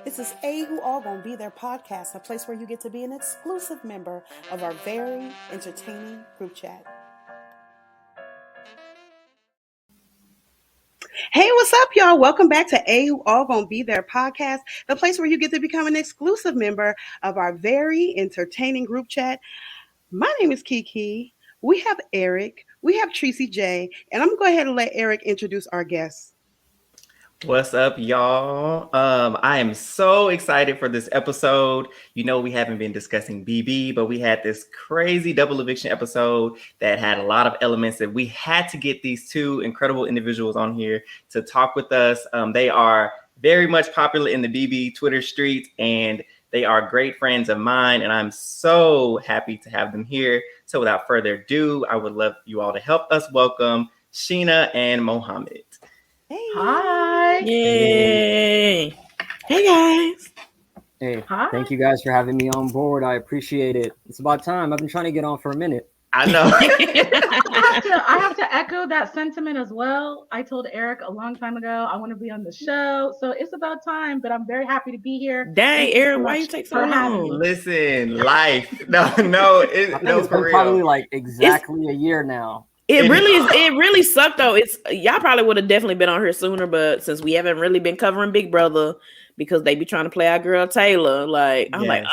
This is A Who All Gonna Be There podcast, a place where you get to be an exclusive member of our very entertaining group chat. Hey, what's up, y'all? Welcome back to A Who All Gonna Be There podcast, the place where you get to become an exclusive member of our very entertaining group chat. My name is Kiki. We have Eric. We have Tracy J. And I'm going to go ahead and let Eric introduce our guests. What's up, y'all? I am so excited for this episode. You know, we haven't been discussing Byyyyeee, but we had this crazy double eviction episode that had a lot of elements that we had to get these two incredible individuals on here to talk with us. They are very much popular in the Byyyyeee Twitter streets, and they are great friends of mine, and I'm so happy to have them here. So without further ado, I would love you all to help us welcome Sheena and Mohammed. Hey. Hi. Yay. Hey, guys. Hey, Hi. Thank you guys for having me on board. I appreciate it. It's about time. I've been trying to get on for a minute. I know. I have to echo that sentiment as well. I told Eric a long time ago I want to be on the show, so it's about time. But I'm very happy to be here. Dang, Eric, why you take so long? Listen, life. No, I think it's for been real. probably like exactly a year now. It really sucked though. Y'all probably would have definitely been on here sooner, but since we haven't really been covering Big Brother because they be trying to play our girl Taylor, I'm like,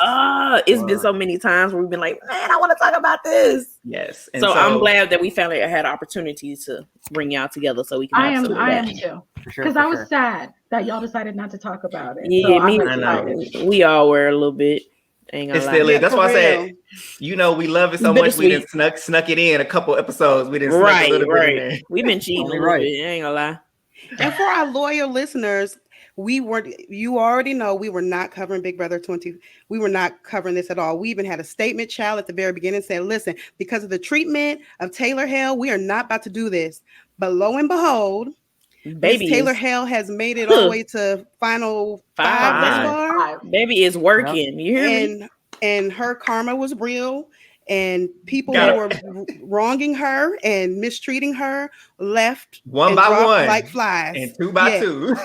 it's been so many times where we've been like, man, I want to talk about this. Yes. And so I'm glad that we finally had opportunity to bring y'all together so we can. I am too, because I was sad that y'all decided not to talk about it. Yeah, so I know. We all were a little bit. It's still is. That's why I said, we love it so much. We didn't snuck it in a couple episodes. We didn't snuck a little bit in there. We've been cheating a little bit. I ain't gonna lie. And for our loyal listeners, you already know we were not covering Big Brother 20. We were not covering this at all. We even had a statement child at the very beginning said, listen, because of the treatment of Taylor Hale, we are not about to do this. But lo and behold, Baby Taylor Hale has made it all the way to final five thus far. Baby is working. You hear me? And her karma was real. And people who were wronging her and mistreating her left one by one like flies, and two by two.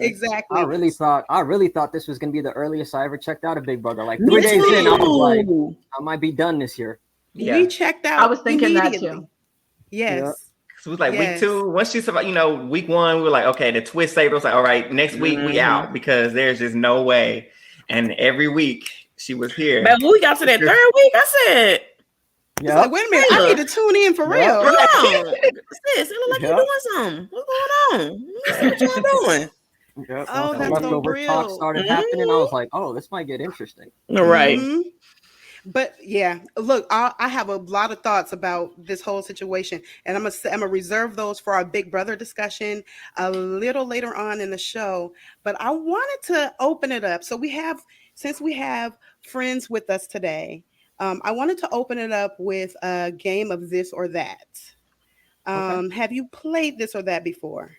Exactly. I really thought this was gonna be the earliest I ever checked out of Big Brother. Like 3 days in, I was like, I might be done this year. Yeah. We checked out. I was thinking that too. Yes. Yeah. So it was like week 2. Once she said, week 1, we were like, okay, the twist saved us. Like, all right, next week we out because there's just no way. And every week she was here. But when we got to that third week, I said, yeah, like, wait a minute, I need to tune in for real. Sis, it look like you're doing something. What's going on? Let me see what y'all doing. Yep. Oh, that's leftover so talk real. started happening. I was like, oh, this might get interesting. Right. Mm-hmm. But yeah, look, I have a lot of thoughts about this whole situation, and I'm gonna reserve those for our Big Brother discussion a little later on in the show. But I wanted to open it up. So since we have friends with us today, I wanted to open it up with a game of this or that. Okay. Have you played this or that before?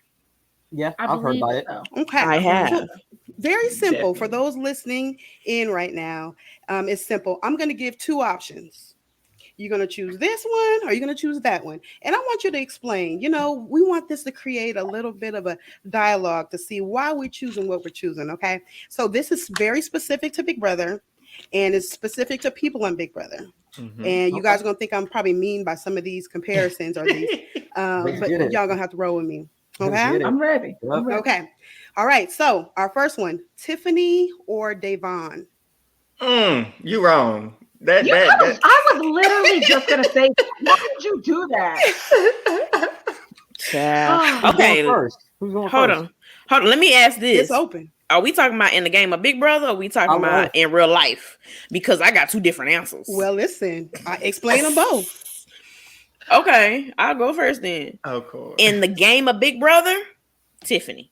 Yeah, I've heard about it. So. Okay, I have. So, very simple for those listening in right now. It's simple. I'm going to give 2 options. You're going to choose this one or you're going to choose that one. And I want you to explain, we want this to create a little bit of a dialogue to see why we're choosing what we're choosing. Okay. So this is very specific to Big Brother and it's specific to people on Big Brother. Mm-hmm. And you guys are going to think I'm probably mean by some of these comparisons or these, but y'all going to have to roll with me. Okay. I'm ready. Okay. All right. So our first one, Tiffany or Davon? You wrong. I was literally just gonna say, why did you do that? Okay. Who's going Hold first? on. Let me ask this. It's open. Are we talking about in the game of Big Brother or are we talking about in real life? Because I got 2 different answers. Well, listen, I explain them both. Okay, I'll go first then. Oh, cool. In the game of Big Brother, Tiffany.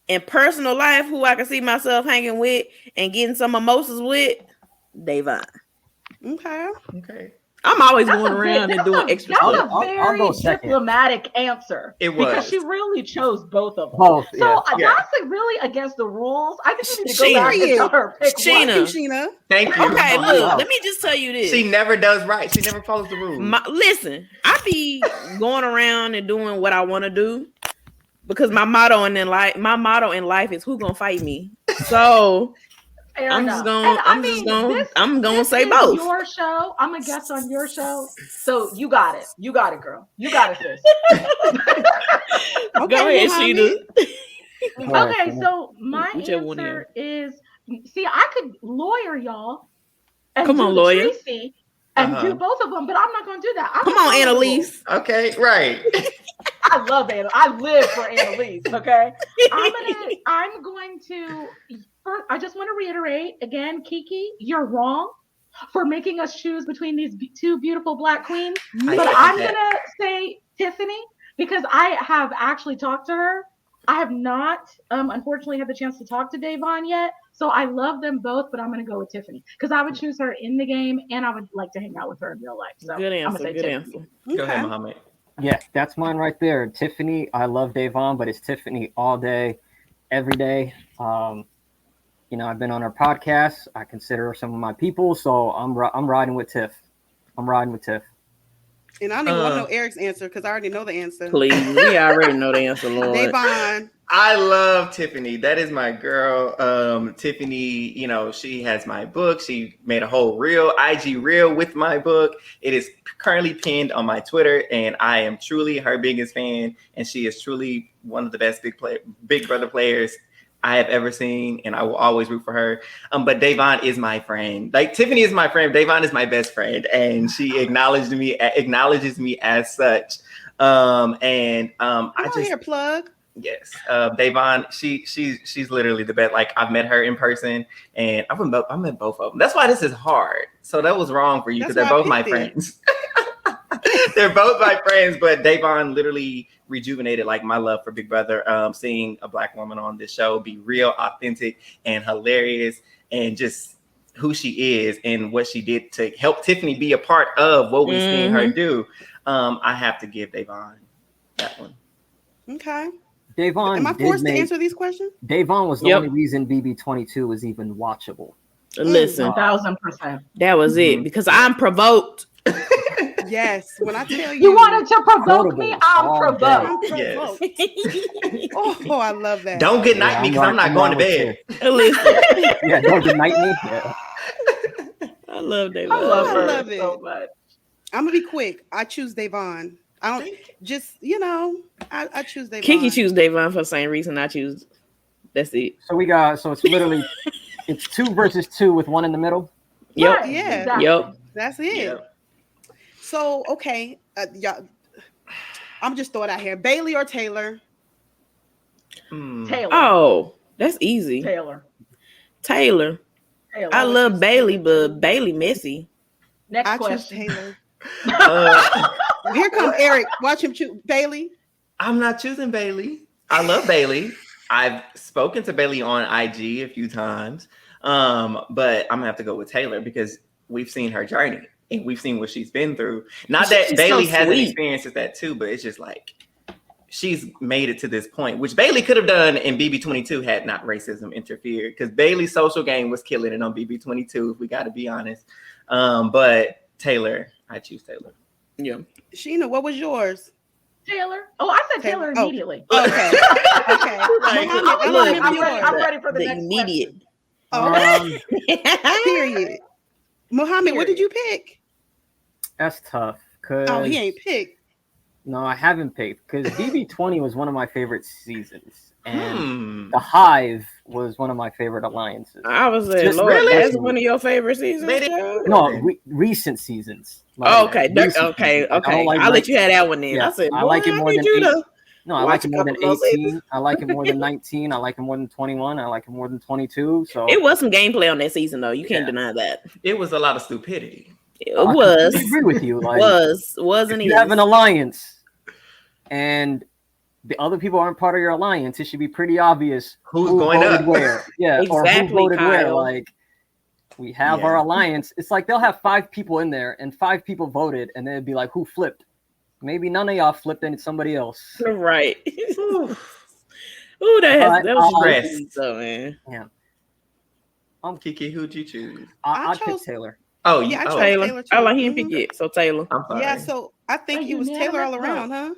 In personal life, who I can see myself hanging with and getting some mimosas with, Davon. Okay. I'm always going around and doing extra stuff. stuff. That was a very diplomatic answer. It was. Because she really chose both of them. Both, so that's really against the rules. I think you need to go back and tell her pick Sheena. Thank you. Okay, look, let me just tell you this. She never does right. She never follows the rules. Listen, I be going around and doing what I want to do. because my motto in life is who gonna fight me. So Fair I'm enough. just And gonna this say is both. your show. I'm a guest on your show, so you got it. You got it, girl. You got it, sis. Go ahead, Muhammad. Sheeta. Okay, so my Whichever one of answer is, see, I could lawyer y'all and Come do on, the lawyer. Tracy and do both of them, but I'm not going to do that. Come on, Annalise. Okay, right. I love Anna. I live for Annalise. Okay, I'm going to. First, I just want to reiterate again, Kiki, you're wrong for making us choose between these two beautiful Black queens. But I'm gonna say Tiffany because I have actually talked to her. I have not, unfortunately, had the chance to talk to Davon yet. So I love them both, but I'm going to go with Tiffany because I would choose her in the game and I would like to hang out with her in real life. So Good I'm answer. gonna say Good Tiffany. answer. Go ahead, Muhammad. Yeah, that's mine right there. Tiffany, I love Davon, but it's Tiffany all day, every day. You know, I've been on her podcast. I consider her some of my people, so I'm riding with Tiff. I'm riding with Tiff. And I don't even want to know Eric's answer because I already know the answer. Please, we already know the answer, Lord. Davon. I love Tiffany. That is my girl. Tiffany, you know, she has my book. She made a whole IG reel with my book. It is currently pinned on my Twitter, and I am truly her biggest fan. And she is truly one of the best Big Brother players I have ever seen, and I will always root for her. But Davon is my friend. Like Tiffany is my friend. Davon is my best friend, and she acknowledges me as such. I just here, plug. Yes, Davon. She's literally the best. Like I've met her in person, and I met both of them. That's why this is hard. So that was wrong for you because they're both my friends. They're both my friends, but Davon literally rejuvenated like my love for Big Brother. Seeing a Black woman on this show be real, authentic, and hilarious, and just who she is and what she did to help Tiffany be a part of what we've seen her do. I have to give Davon that one. Okay. Davon. Am I forced to answer these questions? Davon was the only reason BB22 was even watchable. Listen, 1000%. That was it because I'm provoked. Yes, when I tell you, you wanted to provoke me, I'm provoked. Yes. Oh, I love that. Don't good night me because I'm not going to bed. Listen. Yeah, don't good night me. Yeah. I love Davon. I love her love it. so much. I'm gonna be quick. I choose Davon. I don't just, I choose Davon. Kiki choose Davon for the same reason I choose. That's it. So it's literally it's 2 versus 2 with 1 in the middle. Yep. Right, Yeah. exactly. Yep. That's it. Yep. So okay, y'all. I'm just throwing it out here. Byyyee or Taylor? Taylor. Oh, that's easy. Taylor. I love Byyyee, but Byyyee messy. Next I choose question. Taylor. Here comes Eric. Watch him choose Byyyee. I'm not choosing Byyyee. I love Byyyee. I've spoken to Byyyee on IG a few times, but I'm gonna have to go with Taylor because we've seen her journey and we've seen what she's been through. Not that Byyyee hasn't experienced that too, but it's just like she's made it to this point, which Byyyee could have done in BB22 had not racism interfered. Because Byllee's social game was killing it on BB22, if we got to be honest. But Taylor, I choose Taylor. Yeah. Sheena, what was yours? Taylor. Oh, I said Taylor immediately. Okay. Okay. I'm ready for the next immediate. Period. Muhammad, what did you pick? That's tough. Oh, he ain't picked. No, I haven't picked because BB20 was one of my favorite seasons, and the Hive was one of my favorite alliances. I was saying, Lord, that's one of your favorite seasons. No, recent seasons. Okay. I'll let you have that one then. Yeah, I said, I like it more than 8. No, I like it more than 18. Seasons. I like it more than 19. I like it more than 21. I like it more than 22. So it was some gameplay on that season, though. You can't deny that. It was a lot of stupidity. It was. I agree with you. Like, wasn't it? You have an alliance, and the other people aren't part of your alliance. It should be pretty obvious who's going up where. Yeah, exactly, or who voted Kyle. where. Like, we have our alliance. It's like they'll have 5 people in there, and 5 people voted, and then it'd be like, who flipped? Maybe none of y'all flipped, and it's somebody else. Right. Ooh, that was stress, though, man. Yeah. Kiki, who'd you choose? I chose Taylor. Oh, yeah, I chose Taylor. Taylor too. He didn't pick it, so Taylor. I'm sorry. Yeah, so I think it was Taylor all around, huh?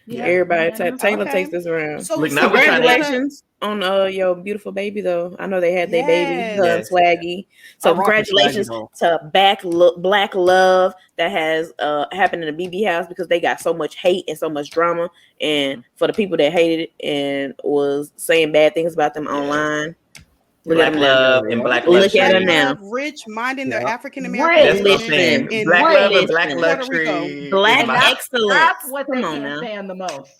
Yeah. Everybody, Taylor Okay. takes this around. So Look, now we're trying to- Congratulations on your beautiful baby, though. I know they had their baby, Yes. her and Yes. Swaggy. So I rock with congratulations Swaggy, to Black Love that has happened in the BB house, because they got so much hate and so much drama. And for the people that hated it and was saying bad things about them online, look Black at them now. love and black Look luxury. at Black them now. love, rich, minding their Yeah. African Rich. American That's what I'm Listen, saying. in Black love and listen. black Puerto Rico. luxury. Black is my- excellence. That's what they Come on can't now. stand the most.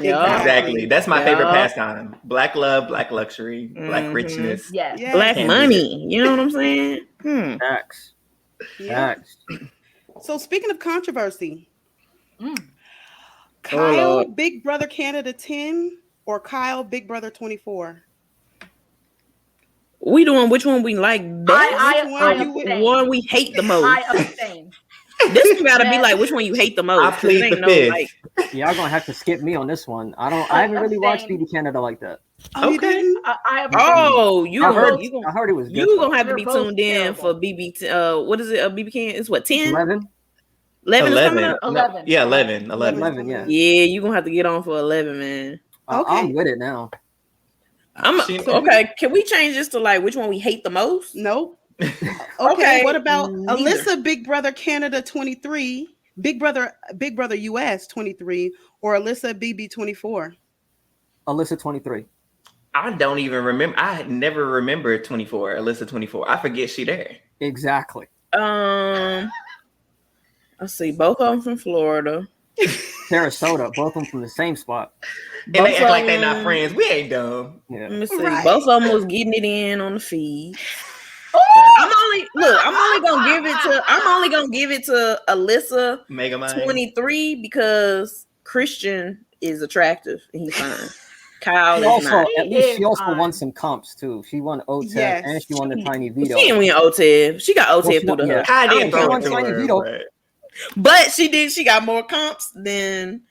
Yup. Exactly. That's my favorite Yeah. pastime. Black love, black luxury, black Mhm. richness. Yes. Yes. Black Can't money. You know what I'm saying? Facts. Yeah. Facts. So speaking of controversy, Mm. Kyle Lord. Big Brother Canada 10 or Kyle Big Brother 24? We doing which one we like best? I Which one you abstain. one we hate the most. I abstain. This one gotta be Yes. like which one you hate the most. I 'cause plead it ain't the no, fifth. like, Y'all gonna have to skip me on this one. I haven't really watched Abstain. BB Canada like that. Oh, you Okay. didn't? I abstain. oh, you I heard, gonna you I gonna heard it was good. you gonna have to They're be both tuned in terrible. for BB. What is it? BB can? It's what 10? 11? 11 is coming 11. up. 11. Yeah, 11. 11, yeah. Yeah, you gonna have to get on for 11, man. Okay. I'm with it now. Okay. Can we change this to like which one we hate the most? Nope. Okay. Okay, What about neither. Alyssa Big Brother Canada 23, Big Brother US 23, or Alyssa BB 24? Alyssa 23. I don't even remember. I never remember 24. Alyssa 24. I forget she there. Exactly. Let's see. Both of them from Florida. Sarasota, both of them from the same spot. And they act like they of not them- friends. We ain't dumb. Yeah. Let me see. Right. Both of them was getting it in on the feed. I'm only gonna give it to Alyssa Mega Mind. 23 because Christian is attractive and he's fine. Kyle She is also, not. at least she is also fine. won some comps too. She won OTEP Yes. and she won the Tiny She Veto. didn't win OTEP. She got OTEP Well, she through won- the yeah. hood. I didn't don't throw count it to Tiny her, Veto. But she did. She got more comps than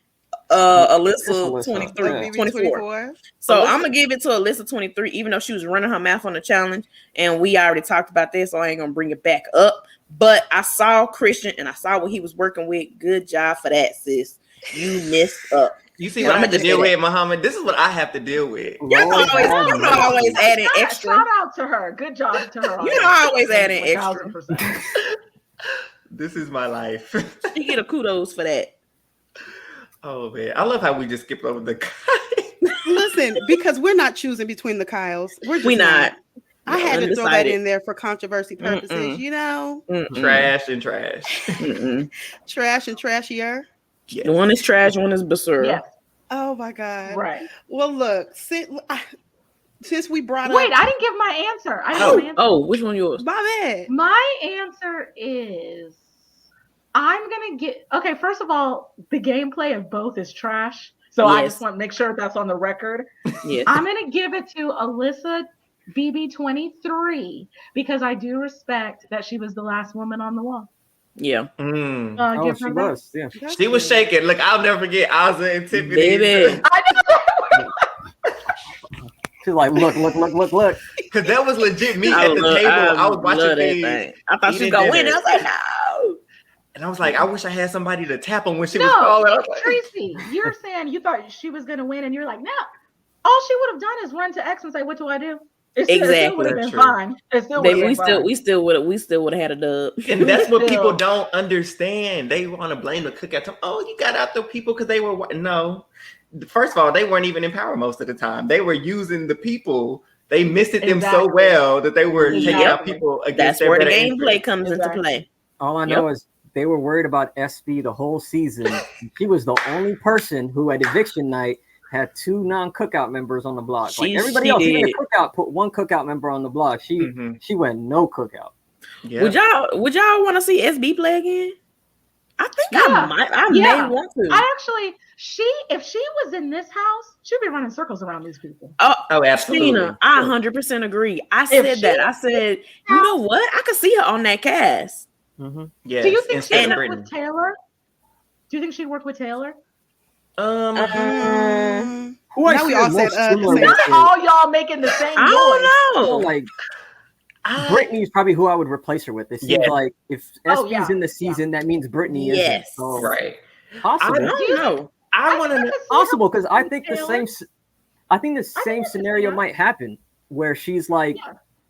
Alyssa Alyssa. 23, Yeah. BB 24. So I'm gonna give it to Alyssa 23, even though she was running her mouth on the challenge, and we already talked about this, so I ain't gonna bring it back up. But I saw Christian and I saw what he was working with. Good job for that, sis. You messed up. You see Yeah, what I I'ma have to just deal say that. with, Muhammad? This is what I have to deal with. Y'all always adding extra. Shout out to her. Good job to her. You know, I always adding extra. 1000%. This is my life. She get a kudos for that. Oh man, I love how we just skipped over the Listen, because we're not choosing between the Kyles. We're just We not. I had to throw that Undecided. in there for controversy purposes, Mm-mm. you know? trash and trash. Mm-mm. Trash and trashier. Yes. The one is trash, one is basura. Yes. Oh my God. Right. Well, look, since we brought Wait, up I didn't give my answer. I didn't give my answer. Oh, which one yours? my bad. My answer is I'm gonna get okay. First of all, the gameplay of both is trash. So I Yes. just want to make sure that's on the record. Yes. I'm gonna give it to Alyssa BB 23 because I do respect that she was the last woman on the wall. Yeah. Mm. Oh, Give she her that. was. Yeah. She was shaking. Look, I'll never forget Ozzy and Tiffany. Baby. I know. She's like, look. Because that was legit me at the table. I was watching love that things. thing. I thought she was eating gonna win. dinner. I was like, no. And I was like, I wish I had somebody to tap on when she was No, falling. I was like, Tracy, you're saying you thought she was gonna win, and you're like, no. All she would have done is run to X and say, "What do I do?" It still Exactly. would have been True. fine. It still would Baby, have been we still would have had a dub. and that's what Still. people don't understand. They want to blame the cookout time. Oh, you got out the people because they were no. First of all, they weren't even in power most of the time. They were using the people. They misted them so Exactly. well that they were taking out Exactly. people against That's their where the better gameplay interest. comes into Exactly. play. All I know is they were worried about SB the whole season. She was the only person who at eviction night had 2 non-cookout members on the block. Like everybody else, even the cookout put 1 cookout member on the block. She went no cookout. Yeah. Would y'all want to see SB play again? I think Yeah. I Yeah. may want to. I actually, if she was in this house, she'd be running circles around these people. Oh, absolutely. Tina, I 100% agree. I said she- that. I said, you know what? I could see her on that cast. Yes. Do you think instead she'd of work Brittany. with Taylor? Do you think she'd work with Taylor? Who Now I we see all is most said, similar same. with Not is- all y'all making the same I noise. don't know. like Brittany's probably who I would replace her with. It seems Yes. like if Oh, SB's yeah. in the season, that means Brittany Yes. isn't. So right. I possible. don't know. I want to know. Possible, because I think the Taylor. same scenario might happen where she's like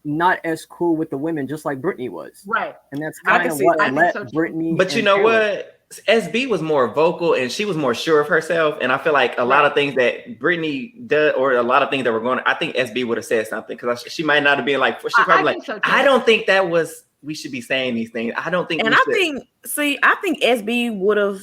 not as cool with the women, just like Brittany was. Right. And that's I kind can of see what that. I think let so too. Brittany. But you and know Taylor- what? SB was more vocal and she was more sure of herself. And I feel like a lot of things that Brittany does, or a lot of things that were going, I think SB would have said something, because she might not have been like, she probably like, think so too. I don't think that was, we should be saying these things. I don't think. And I think SB would have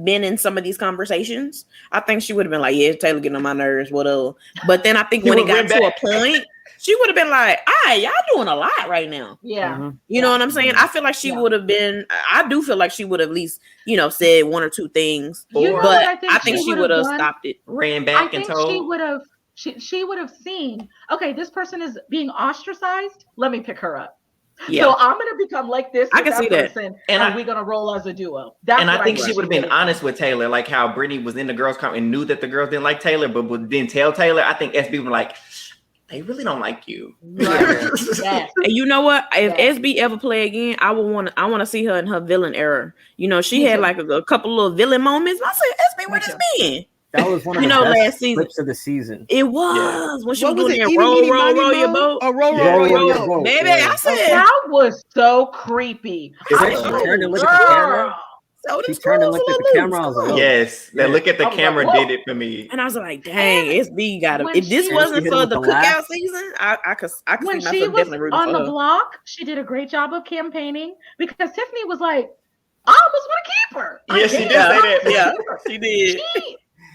been in some of these conversations. I think she would have been like, yeah, Taylor getting on my nerves, whatever. But then I think when it got to a point, she would have been like, y'all doing a lot right now. Yeah. Mhm. You know what I'm saying? I feel like she would have been, I do feel like she would have at least, said one or two things. You know But what I think she would have stopped it. ran I back and think told. she would have. She would have seen. Okay, this person is being ostracized. Let me pick her up. Yeah. So I'm gonna become like this. I with can see that. person, And and we're gonna roll as a duo. That's And I what think she would have been did. honest with Taylor, like how Brittany was in the girls' camp and knew that the girls didn't like Taylor, but didn't tell Taylor. I think SB was like, they really don't like you. Right. Yes. And you know what? If Yes. SB ever play again, I want to see her in her villain era. She Me had too. like a couple little villain moments. I said, SB, where Me this too. been? That was one of the last best season. clips of the season. It was when she What was was doing it? that Eeny, roll, meeny, roll, miny, roll your moe? boat. Oh, roll Roll your your boat. boat. Baby, Yeah. I said, That was so creepy. Is I it? was She like, turned and looked at the camera. girl. so She this turned and girl's looked a at the little camera. I was like, loose. oh. Yes, that Yeah. look at the I was camera like, did it for me. And I was like, dang, SB got him. when If this she- wasn't She hit for him the with the cookout laugh. season, I could When see she myself was definitely rooting on for the her. block, she did a great job of campaigning because Tiffany was like, I almost want to keep her. Yeah, she did did. say that. Yeah, she did.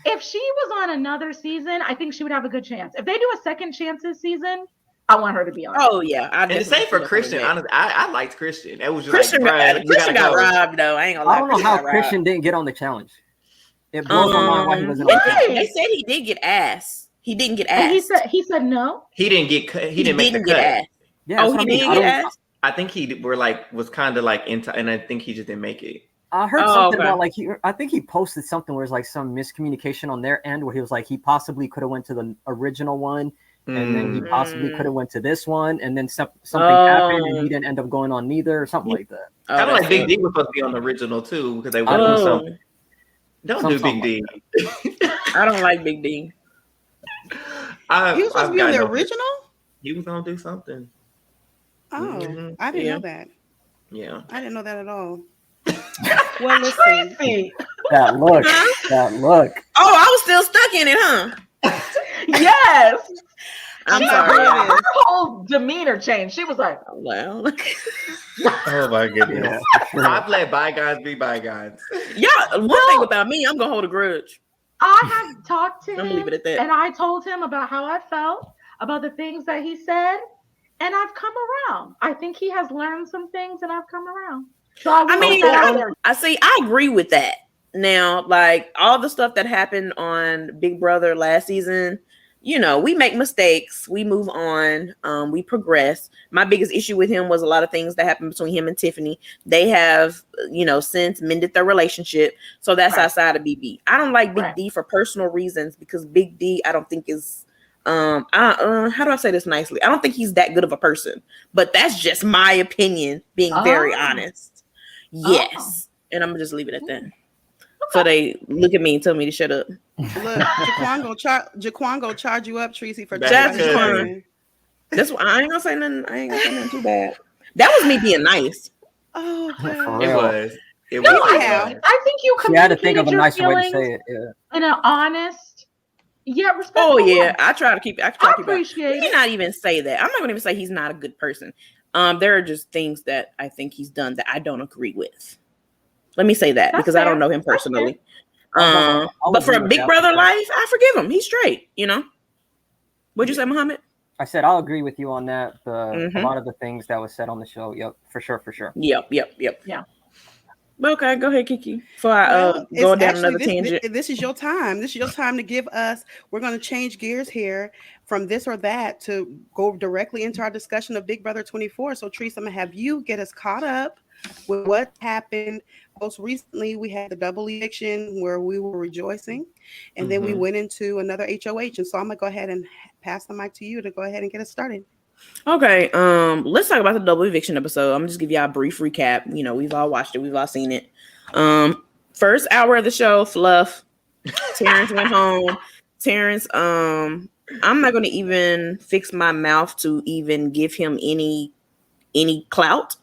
If she was on another season, I think she would have a good chance. If they do a second chance this season, I want her to be on. Oh yeah, I And the definitely same for see her Christian. coming back. Honestly, I liked Christian. It was just Christian, like, Brian, you Christian got gotta go. robbed though. I ain't gonna lie. I don't know how got robbed. Christian didn't get on the challenge. It blows my mind why he wasn't on the Why? challenge. They said he did get ass. He didn't get And ass. he said no. He didn't get cut. He didn't make the get cut. ass. Yeah, Oh, that's he what I mean. didn't I get don't- ass. I think he was kind of like into, and I think he just didn't make it. I heard Oh, something okay. about like I think he posted something where it's like some miscommunication on their end where he was like he possibly could have went to the original one and then he possibly could have went to this one and then something happened and he didn't end up going on neither or something like that. Oh, Kind of that's like Big good. D was supposed to be on the original too, because they wanted to do something. Don't do Something Big D. I don't like Big D. He was supposed to be on the original? He was gonna do something. Oh, Mhm. I didn't Yeah. know that. Yeah. I didn't know that at all. Well, listen. Tracy. That look. Oh, I was still stuck in it, huh? Yes. I'm Her, sorry. her whole demeanor changed. She was like, Well, Oh my goodness. Yeah, for sure. I've let bygones be bygones. one thing about me, I'm gonna hold a grudge. I have talked to I'm gonna him leave it at that. and I told him about how I felt, about the things that he said, and I've come around. I think he has learned some things and I've come around. So I mean, I I agree with that. Now, like all the stuff that happened on Big Brother last season, we make mistakes, we move on, we progress. My biggest issue with him was a lot of things that happened between him and Tiffany. They have, since mended their relationship. So that's Right. outside of BB. I don't like Big Right. D for personal reasons because Big D, I don't think is how do I say this nicely? I don't think he's that good of a person, but that's just my opinion, being very honest. Yes. And I'm gonna just leave it at that. So they look at me and tell me to shut up. Look, Jaquan go charge you up, Tracy, for That's trying good. to- That's why I ain't gonna say nothing. I ain't gonna say nothing too bad. That was me being nice. Oh, For God. It real. was. It No, was. I think you She had to think communicated of a your nicer way to feelings say it. Yeah. in an honest, yet respectful Oh yeah, way. I try to keep. I I keep it. appreciate Let me it. not even say that. I'm not gonna even say he's not a good person. There are just things that I think he's done that I don't agree with. Let me say that That's because I don't fair. know him That's fair. personally. I'll But for agree a with Big that. Brother life, I forgive him. He's straight. What'd you say, Muhammad? I said I'll agree with you on that. A Mhm. lot of the things that was said on the show. Yep, for sure. Yep. Yeah. Okay, go ahead, Kiki. Before I Well, go it's down actually another tangent. This is your time. This is your time to give us. We're going to change gears here from this or that to go directly into our discussion of Big Brother 24. So, Teresa, I'm going to have you get us caught up with what happened. Most recently, we had the double eviction where we were rejoicing, and then we went into another HOH. And so I'm going to go ahead and pass the mic to you to go ahead and get us started. Okay, let's talk about the double eviction episode. I'm gonna just give y'all a brief recap. We've all watched it, we've all seen it. First hour of the show, fluff. Terrence went home. Terrence, I'm not gonna even fix my mouth to even give him any clout.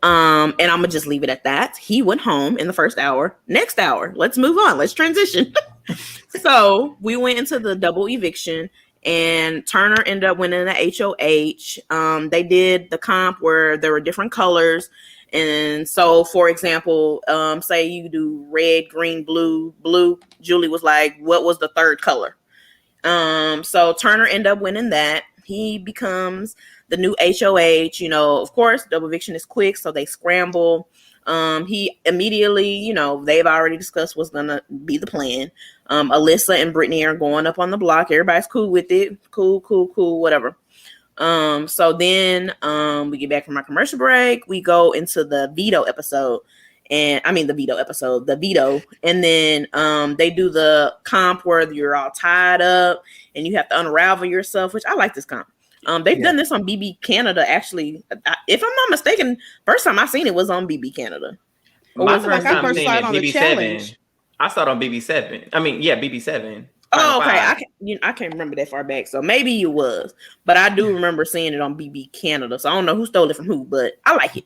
And I'm gonna just leave it at that. He went home in the first hour. Next hour, let's move on. Let's transition. So we went into the double eviction, and Turner ended up winning the HOH. They did the comp where there were different colors. And so, for example, say you do red, green, blue. Julie was like, what was the third color? So Turner ended up winning that. He becomes the new HOH. You know, of course, double eviction is quick, so they scramble. He immediately, you know, they've already discussed what's gonna be the plan. Alyssa and Brittany are going up on the block. Everybody's cool with it. Cool, whatever. So then we get back from our commercial break. We go into the veto episode. And I mean the veto, and then they do the comp where you're all tied up and you have to unravel yourself, which I like this comp. They've done this on BB Canada, actually. If I'm not mistaken, first time I seen it was on BB Canada. My first time I seeing it on BB7. I saw it on BB7. I mean, yeah, BB7. Oh, okay. I can't remember that far back, so maybe it was, but I do remember seeing it on BB Canada. So I don't know who stole it from who, but I like it.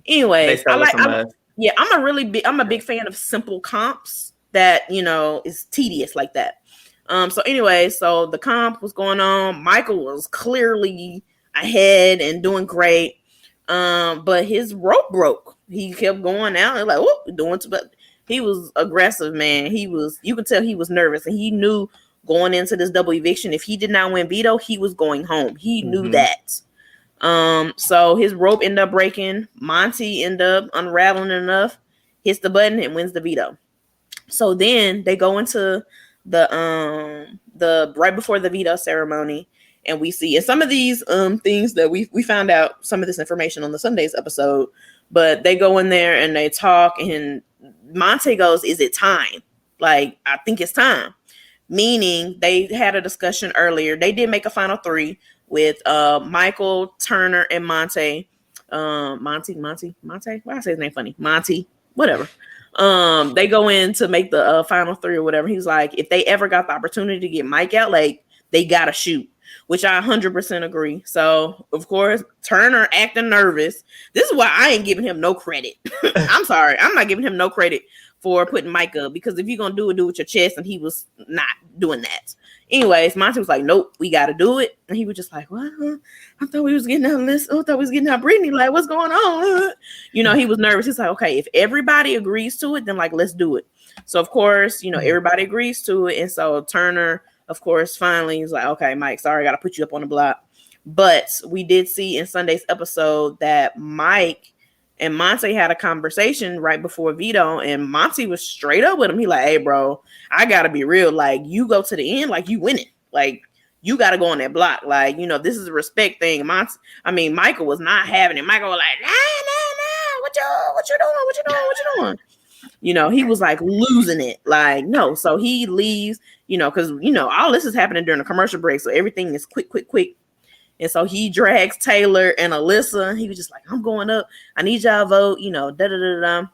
Anyways, I'm a big fan of simple comps that, you know, is tedious like that. So anyway, so the comp was going on. Michael was clearly ahead and doing great. But his rope broke. He kept going out and like, but he was aggressive, man. You could tell he was nervous, and he knew going into this double eviction, if he did not win veto, he was going home. He knew that. So his rope ended up breaking. Monty ended up unraveling enough, hits the button, and wins the veto. So then they go into the right before the veto ceremony, and we see, and some of these things that we found out some of this information on the Sunday's episode, but they go in there and they talk, and Monte goes, "Is it time?" Like, I think it's time. Meaning they had a discussion earlier. They did make a final three with Michael, Turner, and Monte. Monty. Why I say his name funny? Monty. Whatever. They go in to make the final three or whatever. He's like, if they ever got the opportunity to get Mike out, like, they gotta shoot, which I 100% agree. So of course, Turner acting nervous. This is why I ain't giving him no credit. I'm sorry, I'm not giving him no credit for putting Mike up, because if you're gonna do it with your chest, and he was not doing that. Anyways, Monty was like, nope, we gotta do it. And he was just like, what? I thought we was getting out this. I thought we was getting out Brittany. Like, what's going on? You know, he was nervous. He's like, okay, if everybody agrees to it, then like, let's do it. So of course, you know, everybody agrees to it. And so Turner, of course, finally is like, okay, Mike, sorry, I gotta put you up on the block. But we did see in Sunday's episode that Mike and Monty had a conversation right before veto, and Monty was straight up with him. He like, hey, bro, I gotta be real. Like, you go to the end, like, you win it. Like, you gotta go on that block. Like, you know, this is a respect thing. Michael was not having it. Michael was like, nah, what you doing? You know, he was like losing it. Like, no. So he leaves, you know, because, you know, all this is happening during a commercial break. So everything is quick. And so he drags Taylor and Alyssa. He was just like, I'm going up. I need y'all to vote, you know, da-da-da-da.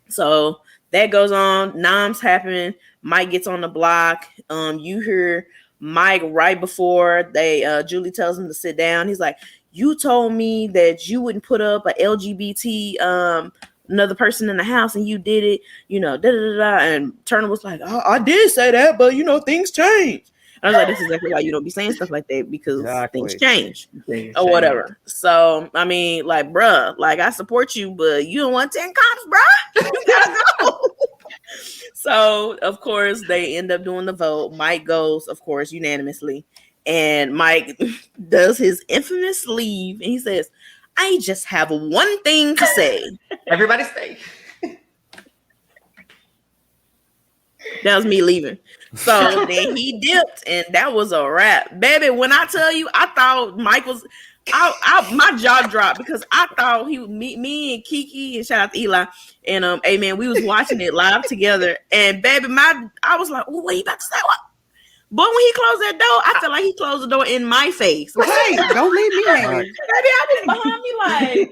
So that goes on. Noms happen. Mike gets on the block. You hear Mike right before Julie tells him to sit down. He's like, you told me that you wouldn't put up a LGBT another person in the house, and you did it, you know, da-da-da-da. And Turner was like, I did say that, but, you know, things change. I was like, this is exactly why you don't be saying stuff like that, because things change or whatever. So, I mean, like, bruh, like, I support you, but you don't want 10 cops, bruh. You gotta go. So, of course, they end up doing the vote. Mike goes, of course, unanimously. And Mike does his infamous leave, and he says, I just have one thing to say. Everybody stay. That was me leaving. So then he dipped, and that was a wrap. Baby, when I tell you, I thought Mike was my jaw dropped, because I thought me and Kiki, and shout out to Eli and Amen, we was watching it live together, and baby, I was like, oh, what you about to say? What? But when he closed that door, I felt like he closed the door in my face. Hey, don't leave me hanging. Baby, I was behind me like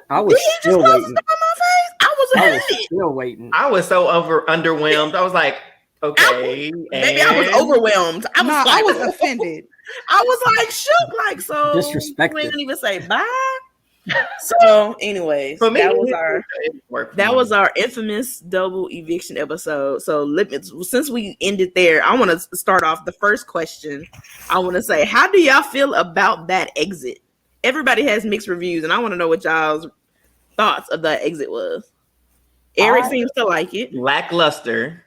I was Did he just still close his waiting. door on my face? I was I was offended. still waiting. I was so underwhelmed. I was like, okay. Maybe I was and- overwhelmed. I was No, like, I was offended. I was like shook, like so. Disrespected. We didn't even say bye. So, anyways, For me, that it worked for me. was our infamous double eviction episode. So, since we ended there, I want to start off the first question. I want to say, how do y'all feel about that exit? Everybody has mixed reviews, and I want to know what y'all's thoughts of that exit was. Eric seems to like it. Lackluster.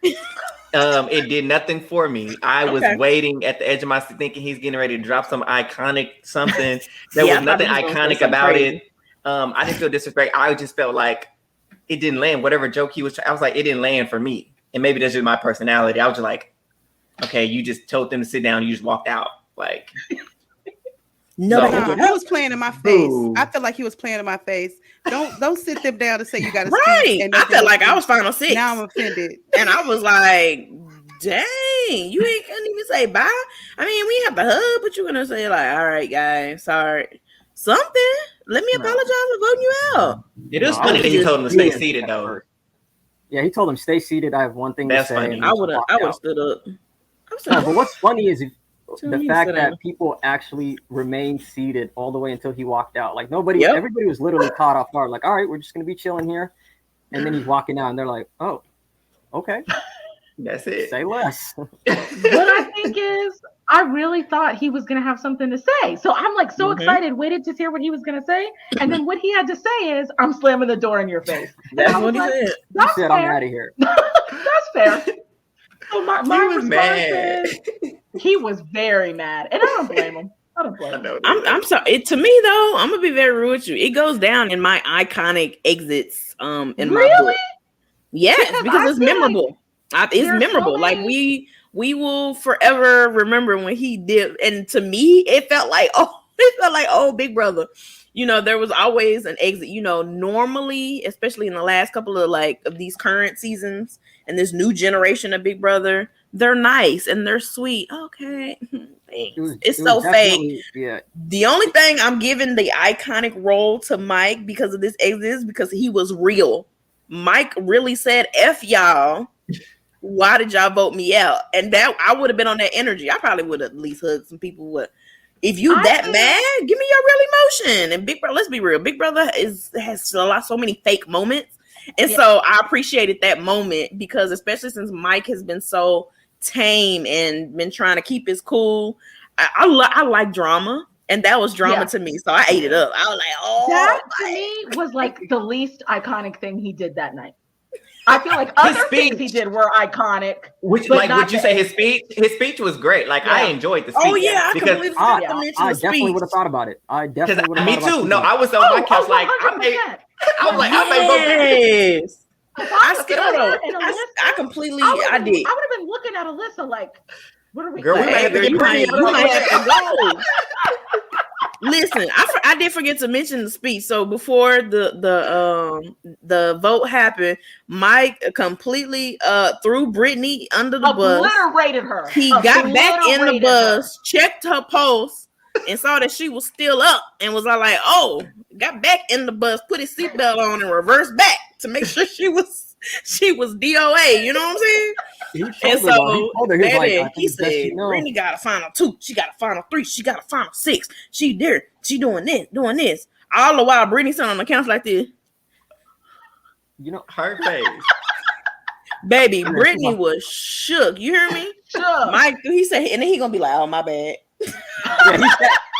It did nothing for me. I was waiting at the edge of my seat thinking he's getting ready to drop some iconic something. There was nothing iconic about it. I didn't feel disrespect. I just felt like it didn't land. Whatever joke he was, I was like, it didn't land for me. And maybe that's just my personality. I was just like, okay, you just told them to sit down. You just walked out. Like, No, No, he was playing in my face. I feel like he was playing in my face. Don't sit them down and say you got to right. I felt like I was final six. Now I'm offended. And I was like, dang, you ain't gonna even say bye. I mean, we have to hug, but you're gonna say like, all right, guys, sorry, something. Let me apologize for voting you out. it is funny that he told him to stay seated though. Yeah, he told him stay seated. I have one thing That's to say. funny. and I just would have walked out. stood up. No, but what's funny is the you fact sit that down. people actually remained seated all the way until he walked out. Like everybody was literally caught off guard. Like, all right, we're just gonna be chilling here, and then he's walking out, and they're like, oh, okay, That's it. say less. What I think is, I really thought he was going to have something to say. So I'm like so excited, waited to hear what he was going to say. And then what he had to say is, I'm slamming the door in your face. That's I was what he like, said. He That's said, I'm fair. out of here. That's fair. So my He was response mad. is, he was very mad. And I don't blame him. I don't blame I him. know. I'm sorry. To me though, I'm gonna be very rude with you. It goes down in my iconic exits. In my Really? book. Yes, Because because I it's feel like memorable. It's there's memorable. so Like many- we will forever remember when he did. And to me, it felt like Big Brother. You know, there was always an exit. You know, normally, especially in the last couple of these current seasons and this new generation of Big Brother, they're nice and they're sweet. Okay, thanks. It's so fake. Yeah, The only thing I'm giving the iconic role to Mike because of this exit is because he was real. Mike really said, F y'all. Why did y'all vote me out? And that I would have been on that energy. I probably would have at least hugged some people. If you that mad, give me your real emotion. And Big Brother, let's be real. Big Brother has so many fake moments. And so I appreciated that moment because especially since Mike has been so tame and been trying to keep his cool. I like drama. And that was drama to me. So I ate it up. I was like, oh. That to me was like the least iconic thing he did that night. I feel like other things he did were iconic. Which, but like, not would you say his speech? His speech was great. Like, I enjoyed the speech. Oh yeah, because I definitely would have thought about it. I definitely would have. me too. No, I was on my couch like I may vote. Yes. I completely would have did. been looking at Alyssa like, what are we? Girl, we like, might have to You get might pretty. have to go. Listen, I did forget to mention the speech. So before the vote happened, Mike completely threw Brittany under the bus. Obliterated her. He got back in the bus, checked her pulse, and saw that she was still up, and was all like, "Oh!" Got back in the bus, put his seatbelt on, and reversed back to make sure she was DOA. You know what I'm saying? And so, he said, Brittany got a final 2. She got a final 3. She got a final 6. She there. She doing this. All the while, Brittany sitting on the couch like this. You know, Her face. Baby, Brittany was shook. You hear me? Sure. Mike, he said, and then he gonna be like, oh, my bad. yeah,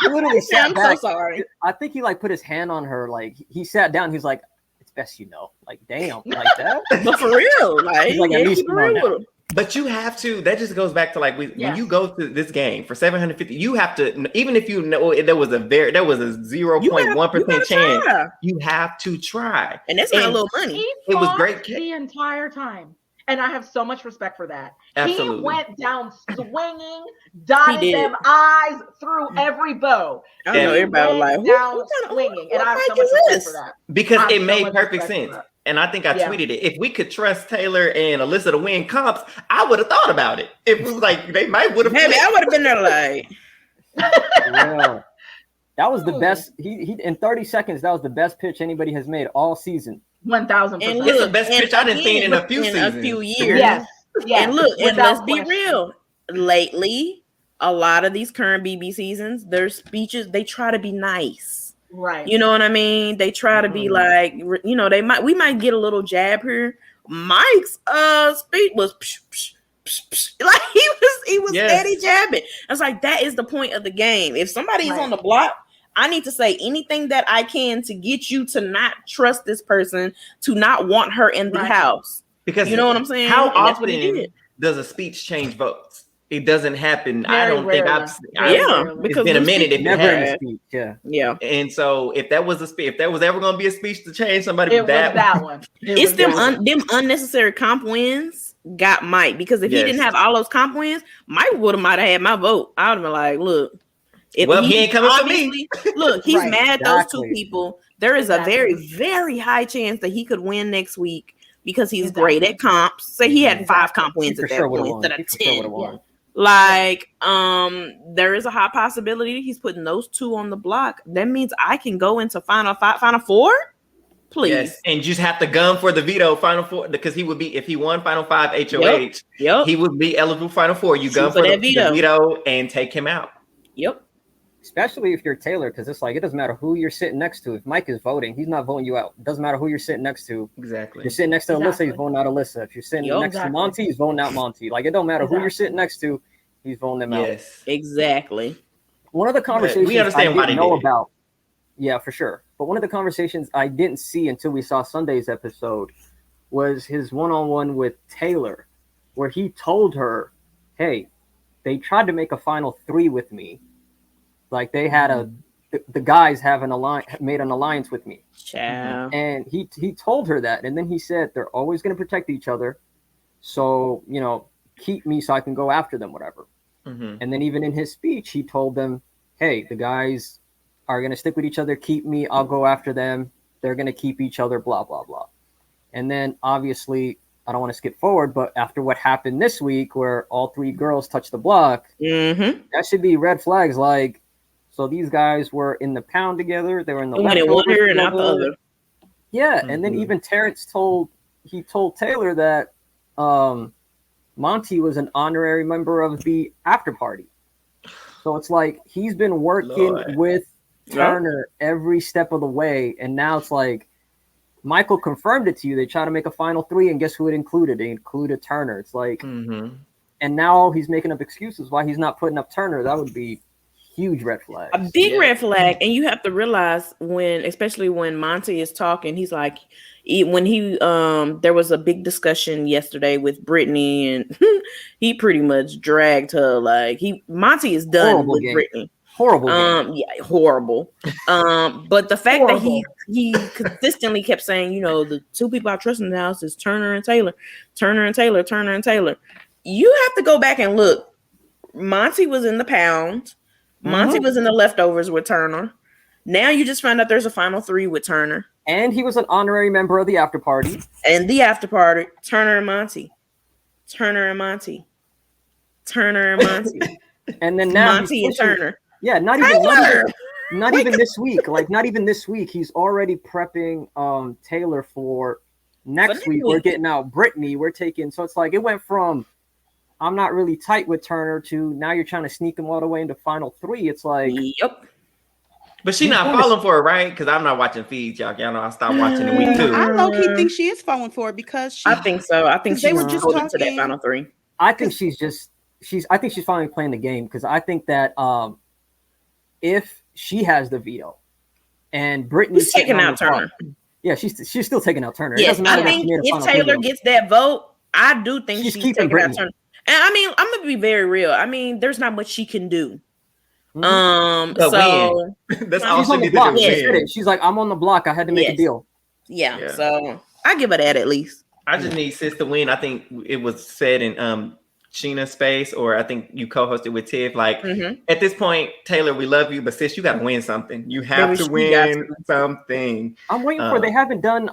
he literally sat I'm back. so sorry. I think he put his hand on her. Like he sat down. He's like, "It's best you know." Like, damn, like that. But for real, like, He's like, at least for real with him. But you have to. That just goes back to like when you go to this game for 750, you have to. Even if you know there was a 0.1% chance, you have to try. And that's not a little money. He It was great. the entire time. And I have so much respect for that. Absolutely. He went down swinging, dotted them eyes through every bow. I know everybody was like, down swinging. And I have so much respect for that. Because it made perfect sense. And I think I tweeted it. If we could trust Taylor and Alyssa to win comps, I would have thought about it. It was like they might would have. Maybe I would have been there like. Yeah. That was the best. He in 30 seconds. That was the best pitch anybody has made all season. 1000%. And It's the look, best pitch I didn't see in a few seasons. A few years. Yes. And look, and let's without be question. real. Lately, a lot of these current BB seasons, their speeches, they try to be nice. Right. You know what I mean? They try to be like, you know, we might get a little jab here. Mike's speech was psh, psh, psh, psh. Like he was steady jabbing. I was like, that is the point of the game. If somebody is on the block, I need to say anything that I can to get you to not trust this person, to not want her in the house. Because you know what I'm saying? How and often that's what he did. does a speech change votes? It doesn't happen. Very I don't think rarely. it's been a minute. If never in a speech, yeah. And so, if that was if there was ever going to be a speech to change somebody, it was that one. It's them unnecessary comp wins got Mike, because if he didn't have all those comp wins, Mike might have had my vote. I would have been like, look, he ain't coming for me. Look, he's mad at those two people. There is a very, very high chance that he could win next week because he's great at comps. Say he had 5 comp wins at that point instead of 10. Like, there is a high possibility he's putting those 2 on the block. That means I can go into Final 4. Please. Yes, and you just have to gun for the veto Final 4, because he would be, if he won Final 5 HOH, he would be eligible Final 4. You gun for the veto and take him out. Yep. Especially if you're Taylor, because it's like, it doesn't matter who you're sitting next to. If Mike is voting, he's not voting you out. It doesn't matter who you're sitting next to. Exactly. If you're sitting next to Alyssa, he's voting out Alyssa. If you're sitting next to Monty, he's voting out Monty. Like, it don't matter who you're sitting next to, he's voting them out. Yes, exactly. One of the conversations we understand I didn't know about. Yeah, for sure. But one of the conversations I didn't see until we saw Sunday's episode was his one-on-one with Taylor, where he told her, hey, they tried to make a Final 3 with me. Like, they had the guys have made an alliance with me. Ciao. And he told her that. And then he said, they're always going to protect each other. So, you know, keep me so I can go after them, whatever. And then even in his speech, he told them, hey, the guys are going to stick with each other. Keep me. I'll go after them. They're going to keep each other, blah, blah, blah. And then obviously, I don't want to skip forward, but after what happened this week where all 3 girls touched the block, that should be red flags. Like, so these guys were in the pound together. They were in the one ear and not the other. Yeah. And then even Terrence told Taylor that Monty was an honorary member of the after party. So it's like he's been working with Turner every step of the way. And now it's like Michael confirmed it to you. They try to make a Final 3, and guess who it included? They included Turner. It's like, and now he's making up excuses why he's not putting up Turner. That would be huge red flag. A big red flag. And you have to realize especially when Monty is talking, he's like, when there was a big discussion yesterday with Brittany, and he pretty much dragged her. Like, Monty is done with Brittany. Horrible. Yeah, horrible. But the fact that he consistently kept saying, you know, the 2 people I trust in the house is Turner and Taylor. You have to go back and look. Monty was in the pound. Monty was in the leftovers with Turner. Now you just found out there's a Final 3 with Turner. And he was an honorary member of the after party. And the after party, Turner and Monty. And then now Monty and Turner. Yeah, not even this week. Like, not even this week. He's already prepping Taylor for next week. We're getting out Brittany. We're taking, so it's like it went from I'm not really tight with Turner to now you're trying to sneak him all the way into Final 3. It's like, yep. But she's not falling for it, right? Because I'm not watching feeds, y'all. Y'all know I stopped watching in week 2. I low-key think she is falling for it because I think so. I think they were just talking to that Final 3. I think she's finally playing the game, because I think that if she has the veto and Brittany's taking out Turner. She's still taking out Turner. Yes, I think if Taylor gets that vote, I do think she's taking out Turner. And I mean, I'm gonna be very real. I mean, there's not much she can do. So that's all she did. Yeah. She's like, I'm on the block. I had to make a deal. Yeah. So I give her that at least. I just need sis to win. I think it was said in Sheena's space, or I think you co-hosted with Tiff. Like Mhm. at this point, Taylor, we love you, but sis, you got to win something. You have to Baby, she got win something. I'm waiting for. They haven't done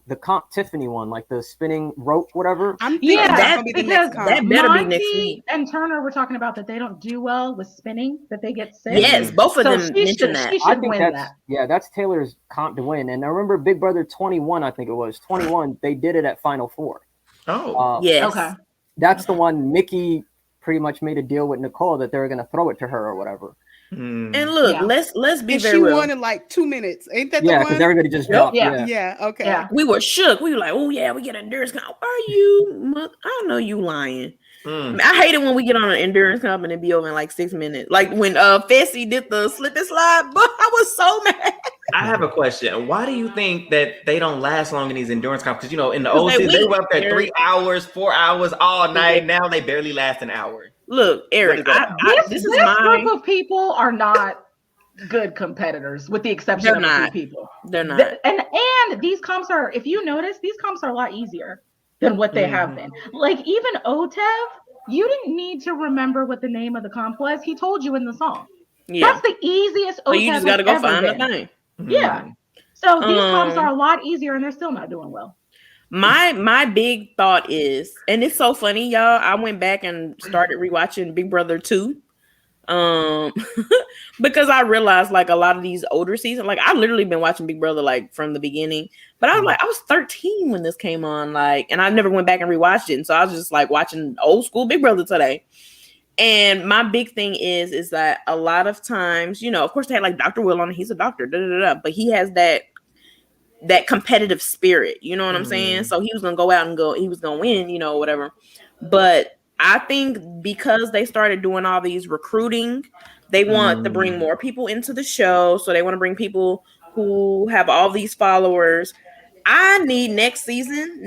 the comp Tiffany one, like the spinning rope, whatever. I'm thinking Yeah, that's gonna be the next because that comp. better be Monty next week. and Turner were talking about that they don't do well with spinning, that they get sick. Yes, both of So them she mentioned that. She I should think win that's that. that's Taylor's comp to win. And I remember Big Brother 21, I think it was 21. They did it at Final Four. Oh, Yes. Okay. That's the one. Nikki pretty much made a deal with Nicole that they were going to throw it to her or whatever. Hmm. And look, Yeah. let's be And very she real. won in like 2 minutes. Ain't that Yeah, the because one? everybody just Yep. dropped. Yeah. Yeah. Okay. Yeah. We were shook. We were like, oh yeah, we get an endurance comp. Are you? I don't know, you lying. Mm. I hate it when we get on an endurance comp and it be over in like 6 minutes. Like when Fessy did the slip and slide, but I was so mad. I have a question. Why do you think that they don't last long in these endurance comps? Because, you know, in the 'Cause old they season, they weak, were up there Eric. 3 hours, 4 hours all night. Now they barely last an hour. Look, Eric, What is that about? this is This my group of people are not good competitors, with the exception They're of not. a few people. they're not. And these comps are, if you notice, these comps are a lot easier than what they have been. Like even OTEV, you didn't need to remember what the name of the comp was. He told you in the song. Yeah. That's the easiest So OTEV you just gotta go has ever find the been. thing. Yeah. Mm. So these comps Um, are a lot easier and they're still not doing well. My big thought is, and it's so funny, y'all. I went back and started rewatching Big Brother 2. Because I realized like a lot of these older seasons, like I've literally been watching Big Brother like from the beginning, but I was like, I was 13 when this came on, like, and I never went back and rewatched it. And so I was just like watching old school Big Brother today. And my big thing is that a lot of times, you know, of course they had like Dr. Will on it, he's a doctor, but he has that competitive spirit, you know what I'm saying? So he was gonna go out and he was gonna win, you know, whatever. But I think because they started doing all these recruiting, they want to bring more people into the show. So they want to bring people who have all these followers. I need next season,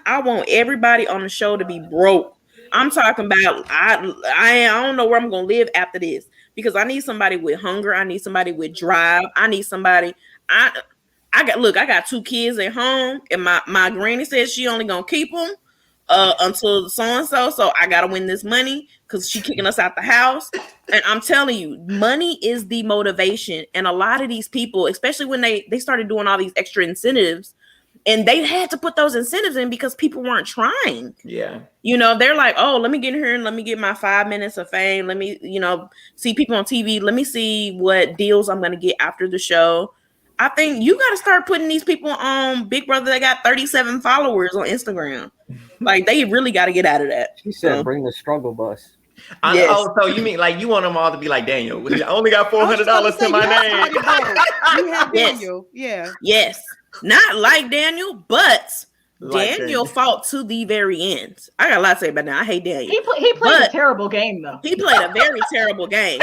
I want everybody on the show to be broke. I'm talking about I don't know where I'm gonna live after this, because I need somebody with hunger, I need somebody with drive, I need somebody. I got 2 kids at home, and my granny says she only gonna keep them until so and so I gotta win this money because she kicking us out the house. And I'm telling you, money is the motivation. And a lot of these people, especially when they started doing all these extra incentives, and they had to put those incentives in because people weren't trying. Yeah. You know, they're like, oh, let me get in here and let me get my 5 minutes of fame. Let me, you know, see people on TV. Let me see what deals I'm gonna get after the show. I think you got to start putting these people on Big Brother. They got 37 followers on Instagram. Like, they really got to get out of that. She said, bring the struggle bus. Yes. Oh, so you mean like you want them all to be like Daniel? I only got $400 to my name. You have Daniel. Yeah. Yes. Not like Daniel, but Like Daniel fought to the very end. I got a lot to say about that. I hate Daniel. He played a terrible game, though. He played a very terrible game.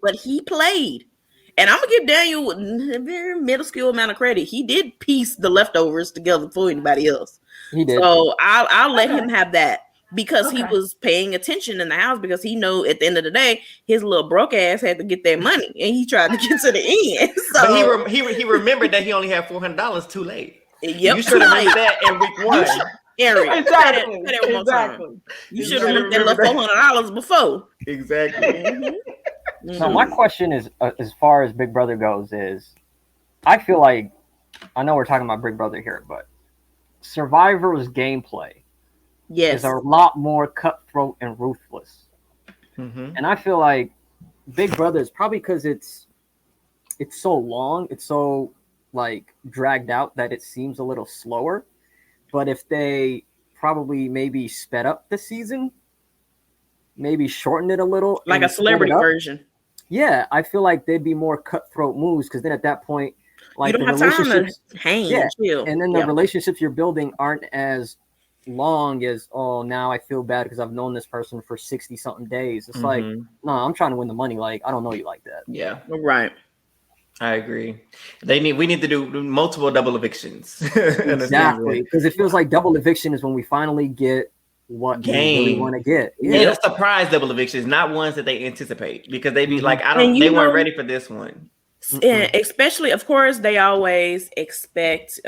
But he played. And I'm gonna give Daniel a very minuscule amount of credit. He did piece the leftovers together for anybody else. He did. So I'll let him have that, because he was paying attention in the house, because he know at the end of the day his little broke ass had to get that money, and he tried to get to the end. So but he remembered that he only had $400 too late. Yep, You should have made that in week 1. Eric, Exactly. Exactly. You should have remembered that little $400 before. Exactly. So my question is, as far as Big Brother goes, is I feel like, I know we're talking about Big Brother here, but Survivor's gameplay is a lot more cutthroat and ruthless. And I feel like Big Brother is probably because it's so long, it's so like dragged out that it seems a little slower. But if they probably maybe sped up the season, maybe shortened it a little, like a celebrity version. Yeah, I feel like they'd be more cutthroat moves, because then at that point, like, you don't the have time relationships, to hang and chill. and then the relationships you're building aren't as long as, oh, now I feel bad because I've known this person for 60 something days. It's like, no, I'm trying to win the money. Like, I don't know you like that. Yeah, right. I agree. We need to do multiple double evictions. Exactly, because it feels like double eviction is when we finally get what we really want to get. Yeah, it's surprise double evictions, not ones that they anticipate, because they be like, they weren't ready for this one. And especially, of course, they always expect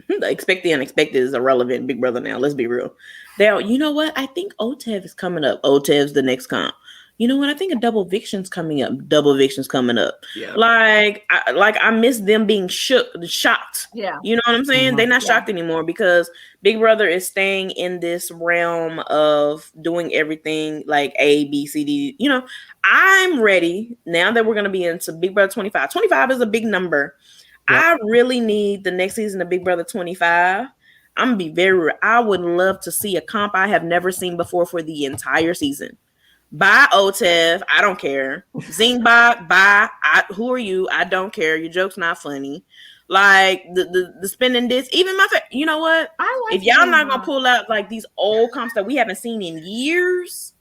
The expect the unexpected is irrelevant in Big Brother now. Let's be real. Now, you know what? I think OTEV is coming up. OTEV's the next comp. You know what? I think a double eviction's coming up. Double eviction's coming up. Yeah. I miss them being shocked. Yeah. You know what I'm saying? They're not shocked anymore because Big Brother is staying in this realm of doing everything like A, B, C, D. You know, I'm ready now that we're going to be into Big Brother 25. 25 is a big number. Yep. I really need the next season of Big Brother 25. I'm going to be very, I would love to see a comp I have never seen before for the entire season. Bye, OTEV. I don't care. Zingbot, bye. Who are you? I don't care. Your joke's not funny. Like the spinning this. Even you know what? If y'all not gonna pull out like these old comps that we haven't seen in years,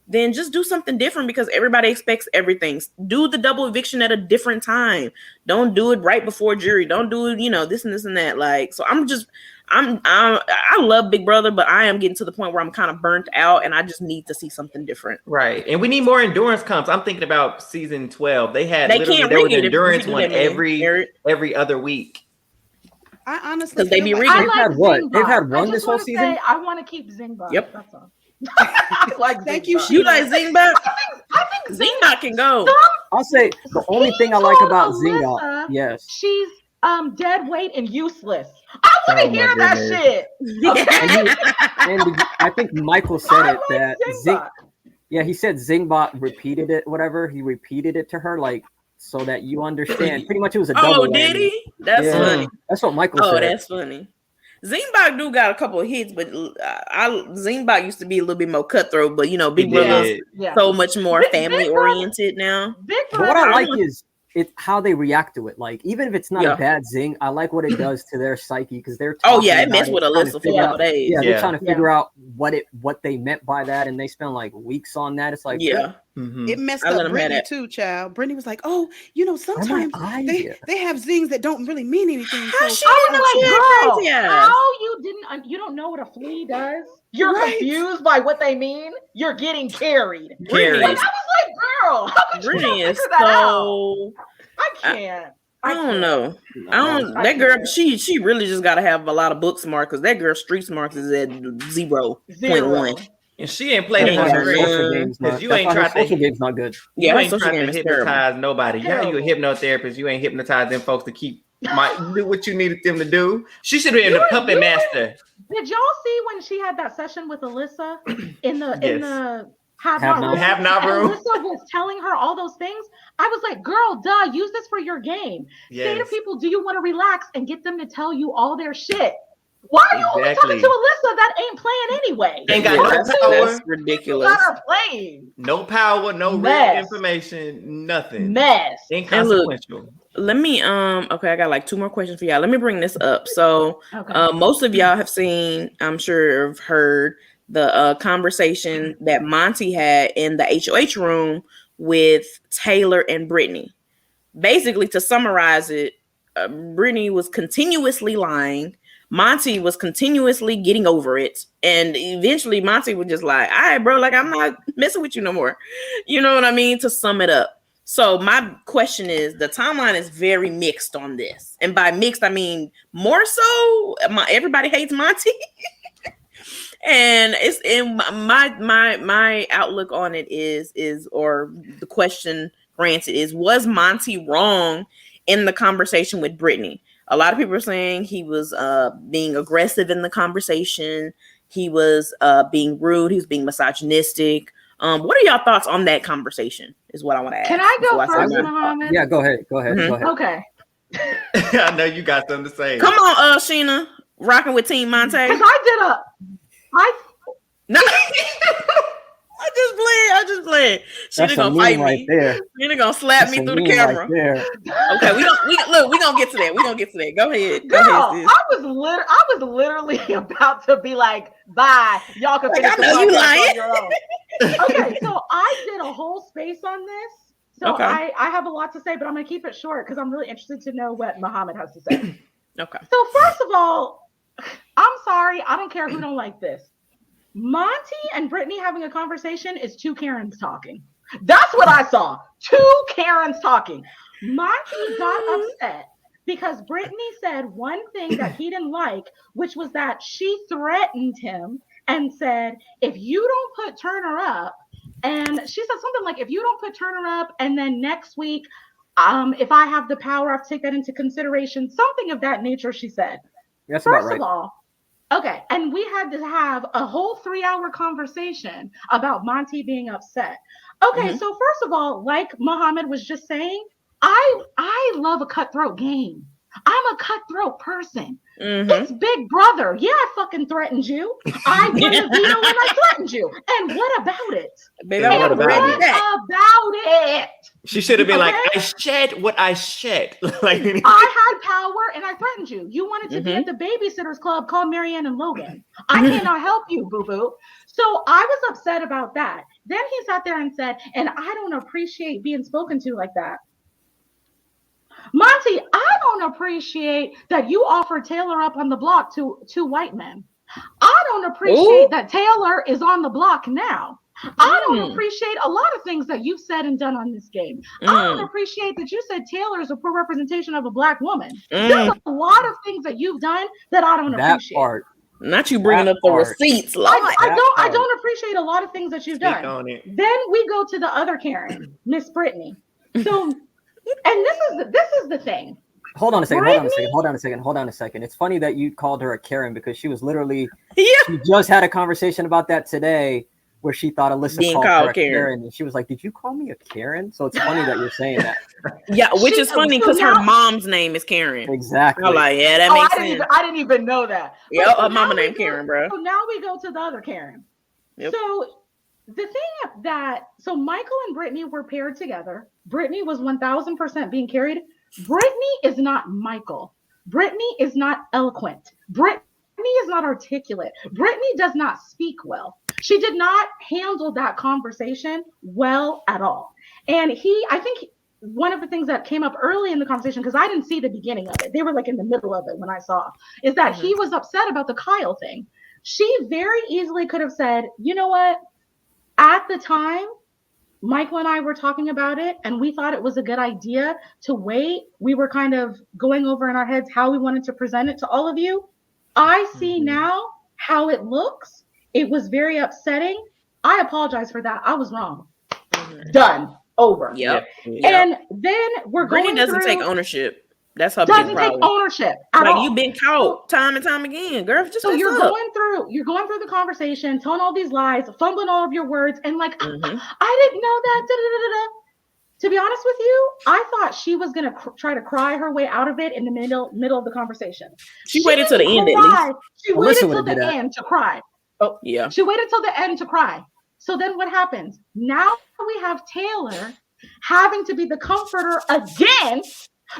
then just do something different because everybody expects everything. Do the double eviction at a different time. Don't do it right before jury. Don't do it, this and this and that. Like, so I love Big Brother, but I am getting to the point where I'm kind of burnt out and I just need to see something different. Right. And we need more endurance comps. I'm thinking about season 12. There was an endurance one every other week. I honestly they be like rigging. They've had one this whole season. I want to keep Zingbot. Yep. That's all. I like Thank you. You like Zingbot? I think Zingbot can go. I'll say the only thing I like about Zingbot, yes, she's dead weight and useless. I want to hear that shit. and I think Michael said he said Zingbot repeated it, whatever. He repeated it to her, like, so that you understand. Pretty much it was a double. Oh, did he? That's funny. That's what Michael said. Oh, that's funny. Zingbot do got a couple of hits, but Zingbot used to be a little bit more cutthroat, but Big Brother's so much more family oriented now. But what I like is how they react to it. Like, even if it's not a bad zing, I like what it does to their psyche because they're it messed with Alyssa for a couple days. Yeah, they're trying to figure out what they meant by that, and they spend like weeks on that. It's like it messed up Brittany too, child. Brittany was like, "Oh, sometimes they have zings that don't really mean anything." How you don't know what a flea does? You're confused by what they mean. You're getting carried. Carried. I was like, girl, how could Brittany you is figure that out? I can't. I don't know. That girl, she really just got to have a lot of book smart because that girl street smart is at 0.1. And she ain't played enough games because you ain't tried to. Game's not good. You ain't trying to hypnotize nobody. Yeah, you a hypnotherapist. You ain't hypnotizing them folks to do what you needed them to do. She should have been a puppet master. Did y'all see when she had that session with Alyssa in the have not room? Alyssa was telling her all those things. I was like, girl, duh, use this for your game. Yes. Say to people, do you want to relax, and get them to tell you all their shit. Why are you only talking to Alyssa that ain't playing anyway? Ain't got no power. That's ridiculous. Got her playing. No power, no real information, nothing. Mess. Inconsequential. Let me okay, I got like 2 more questions for y'all. Let me bring this up. So most of y'all have seen, I'm sure have heard the conversation that Monty had in the HOH room with Taylor and Brittany. Basically, to summarize it, Brittany was continuously lying. Monty was continuously getting over it. And eventually Monty was just like, all right, bro, like, I'm not messing with you no more. You know what I mean? To sum it up. So my question is, the timeline is very mixed on this. And by mixed, I mean more so everybody hates Monty. And it's in my outlook on it is or the question granted is, was Monty wrong in the conversation with Brittany? A lot of people are saying he was being aggressive in the conversation. He was being rude. He was being misogynistic. What are y'all thoughts on that conversation is what I want to ask. Can I go first, Muhammad? Yeah, go ahead. Mm-hmm. Okay. I know you got something to say. Come on, Sheena. Rocking with Team Monte. Because No. I just played. Sheena gonna fight me. Sheena gonna slap me through the camera. Okay, we gonna get to that. Go ahead. Girl, I was literally about to be like, bye. Y'all can finish I know you lying. on your own. Okay, so I did a whole space on this. So I have a lot to say, but I'm gonna keep it short because I'm really interested to know what Muhammad has to say. Okay. So first of all, I'm sorry, I don't care who don't like this. Monty and Brittany having a conversation is 2 Karens talking. That's what I saw. 2 Karens talking. Monty got upset because Brittany said one thing that he didn't like, which was that she threatened him and said, if you don't put Turner up, and she said something like, if you don't put Turner up, and then next week, if I have the power, I have to take that into consideration. Something of that nature, she said. That's First about right. of all, okay, and we had to have a whole 3-hour conversation about Monty being upset. Okay, so first of all, like Muhammad was just saying, I love a cutthroat game. I'm a cutthroat person. It's Big Brother. Yeah, I fucking threatened you. I won the veto when I threatened you. And what about it? Baby, And what about about that? It? She should have been like, I shed what I shed. Like, I had power and I threatened you. You wanted to be at the babysitters club called Marianne and Logan. I cannot help you, boo-boo. So I was upset about that. Then he sat there and said, and I don't appreciate being spoken to like that. Monty, I don't appreciate that you offered Taylor up on the block to two white men. I don't appreciate that Taylor is on the block now. I don't appreciate a lot of things that you've said and done on this game. I don't appreciate that you said Taylor is a poor representation of a black woman. There's a lot of things that you've done that I don't appreciate. Part. Not you bringing up the receipts. I don't appreciate a lot of things that you've done. On it. Then we go to the other Karen, Miss Brittany. So, and this is the thing. Hold on a second. It's funny that you called her a Karen because she was literally, she just had a conversation about that today where she thought Alyssa being called her a Karen. Karen. And she was like, did you call me a Karen? So it's funny that you're saying that. Yeah, which is funny because her mom's name is Karen. Exactly. I'm like, yeah, that makes sense. I didn't even know that. Yep, her mama named Karen, bro. So now we go to the other Karen. Yep. So the thing so Michael and Brittany were paired together. Brittany was 1000% being carried. Brittany is not Michael. Brittany is not eloquent. Brittany is not articulate. Brittany does not speak well. She did not handle that conversation well at all. And I think one of the things that came up early in the conversation, because I didn't see the beginning of it, they were like in the middle of it when I saw, is that he was upset about the Kyle thing. She very easily could have said, you know what? At the time, Michael and I were talking about it, and we thought it was a good idea to wait. We were kind of going over in our heads how we wanted to present it to all of you. I see now how it looks. It was very upsetting. I apologize for that. I was wrong. Done. Over. Yep. And then we're Brittany going doesn't through, take ownership. That's her big doesn't take problem. ownership at Like all. you've been caught time and time again, girl. Just So you're up. going through the conversation, telling all these lies, fumbling all of your words, and like, I didn't know that. Da-da-da-da-da. To be honest with you, I thought she was gonna try to cry her way out of it in the middle of the conversation. She waited till the end at least. She waited till the end to cry. Oh yeah. She waited till the end to cry. So then what happens? Now we have Taylor having to be the comforter again.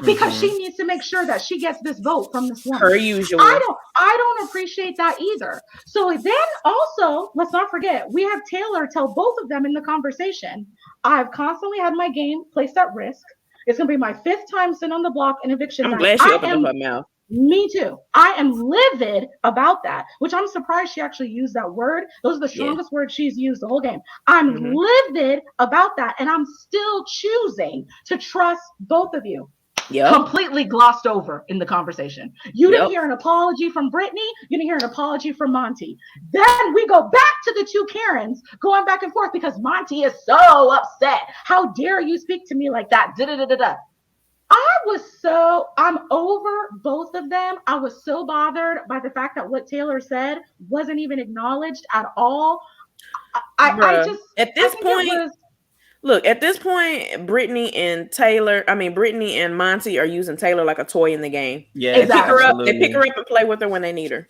Because she needs to make sure that she gets this vote from this woman. Per usual. I don't appreciate that either. So then also, let's not forget, we have Taylor tell both of them in the conversation, I've constantly had my game placed at risk. It's going to be my 5th time sitting on the block in eviction. I'm glad she opened up her mouth. Me too. I am livid about that, which I'm surprised she actually used that word. Those are the strongest words she's used the whole game. I'm livid about that, and I'm still choosing to trust both of you. Completely glossed over in the conversation. You didn't hear an apology from Brittany. You didn't hear an apology from Monty. Then we go back to the two Karens going back and forth because Monty is so upset. How dare you speak to me like that? Da-da-da-da-da. I'm over both of them. I was so bothered by the fact that what Taylor said wasn't even acknowledged at all. I just, at this point, look, at this point, Brittany and Monty are using Taylor like a toy in the game. Yeah, exactly. They pick her up and play with her when they need her.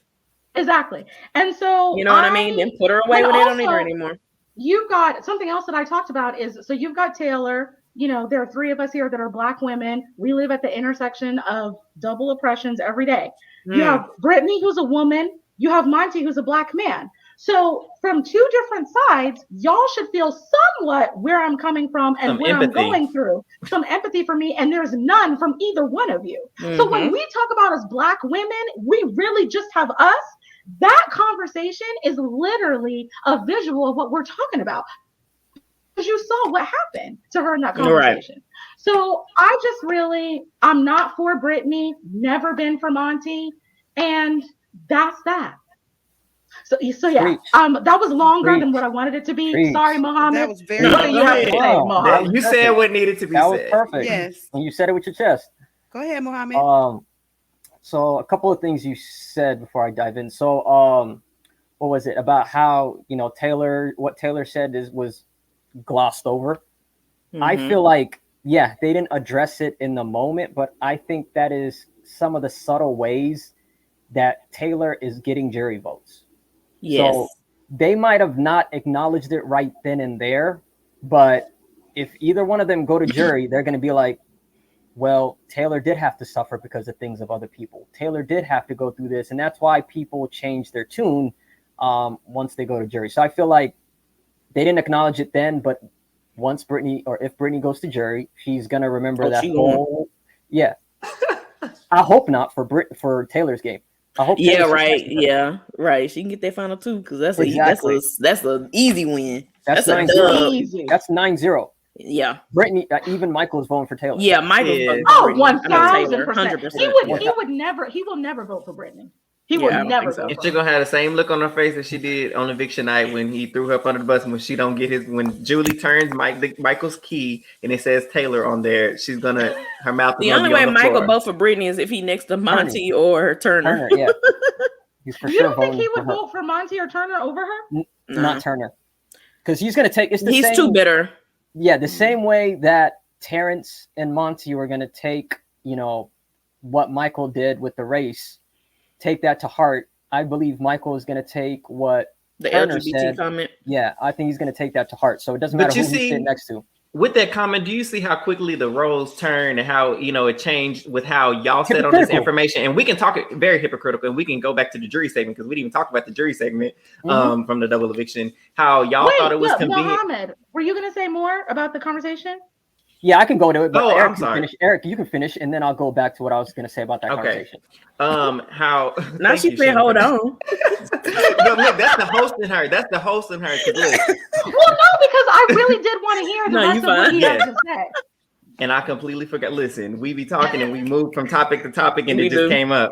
Exactly. And so, you know what I mean? Then put her away when they don't need her anymore. You've got something else that I talked about so you've got Taylor. You know, there are 3 of us here that are Black women. We live at the intersection of double oppressions every day. You have Brittany, who's a woman. You have Monty, who's a Black man. So from 2 different sides, y'all should feel somewhat where I'm coming from and where I'm going through. Some empathy for me, and there's none from either one of you. So when we talk about as Black women, we really just have us. That conversation is literally a visual of what we're talking about. Because you saw what happened to her in that conversation. Right. So I'm not for Brittany, never been for Monty, and that's that. So yeah, Preach. that was longer than Preach. what I wanted it to be. Preach. Sorry, Mohammed. That was very What do you have to say, Wow. Mohammed? You said what needed to be That was said. perfect. Yes. And you said it with your chest. Go ahead, Mohammed. So a couple of things you said before I dive in. So what was it about how what Taylor said was glossed over? I feel like they didn't address it in the moment, but I think that is some of the subtle ways that Taylor is getting jury votes. Yes. So they might have not acknowledged it right then and there, but if either one of them go to jury, they're going to be like, well, Taylor did have to suffer because of things of other people. Taylor did have to go through this, and that's why people change their tune once they go to jury. So I feel like they didn't acknowledge it then, but once if Brittany goes to jury, she's gonna remember that whole. Yeah, I hope not for Taylor's game. I hope. Yeah, right. Yeah, right. She can get that final 2 because that's an easy win. That's a 9-0. Easy. That's 9-0. Yeah, Brittany, even Michael's voting for Taylor. yeah, Michael's voting for Oh, Brittany. 1,000%. He will never vote for Brittany. He will never vote And for she's gonna have the same look on her face that she did on eviction night when he threw her up under the bus. And when she don't get when Julie turns Michael's key and it says Taylor on there, she's gonna her mouth. The only way Michael vote for Brittany is if he next to Monty or Turner. Yeah, he's for You sure don't think he would for her. vote for Monty or Turner over her? Not Turner, because he's gonna take. He's too bitter. Yeah, the same way that Terrence and Monty were gonna take, what Michael did with the race. Take that to heart. I believe Michael is going to take what the Turner LGBT said. comment. Yeah, I think he's going to take that to heart. So it doesn't matter who he's sitting next to. With that comment, do you see how quickly the roles turned and how it changed with how y'all said on this information? And we can talk it very hypocritical, and we can go back to the jury segment because we didn't even talk about the jury segment from the double eviction. How y'all thought it was convenient. Mohammed, were you going to say more about the conversation? Yeah, I can go to it, but Eric, I'm sorry. Eric, you can finish, and then I'll go back to what I was going to say about that conversation. How now she said, "Hold on." No, look, that's the host in her. That's the host in her. Well, no, because I really did want to hear the rest of what he had to say. And I completely forgot. Listen, we be talking and we moved from topic to topic, and it just came up.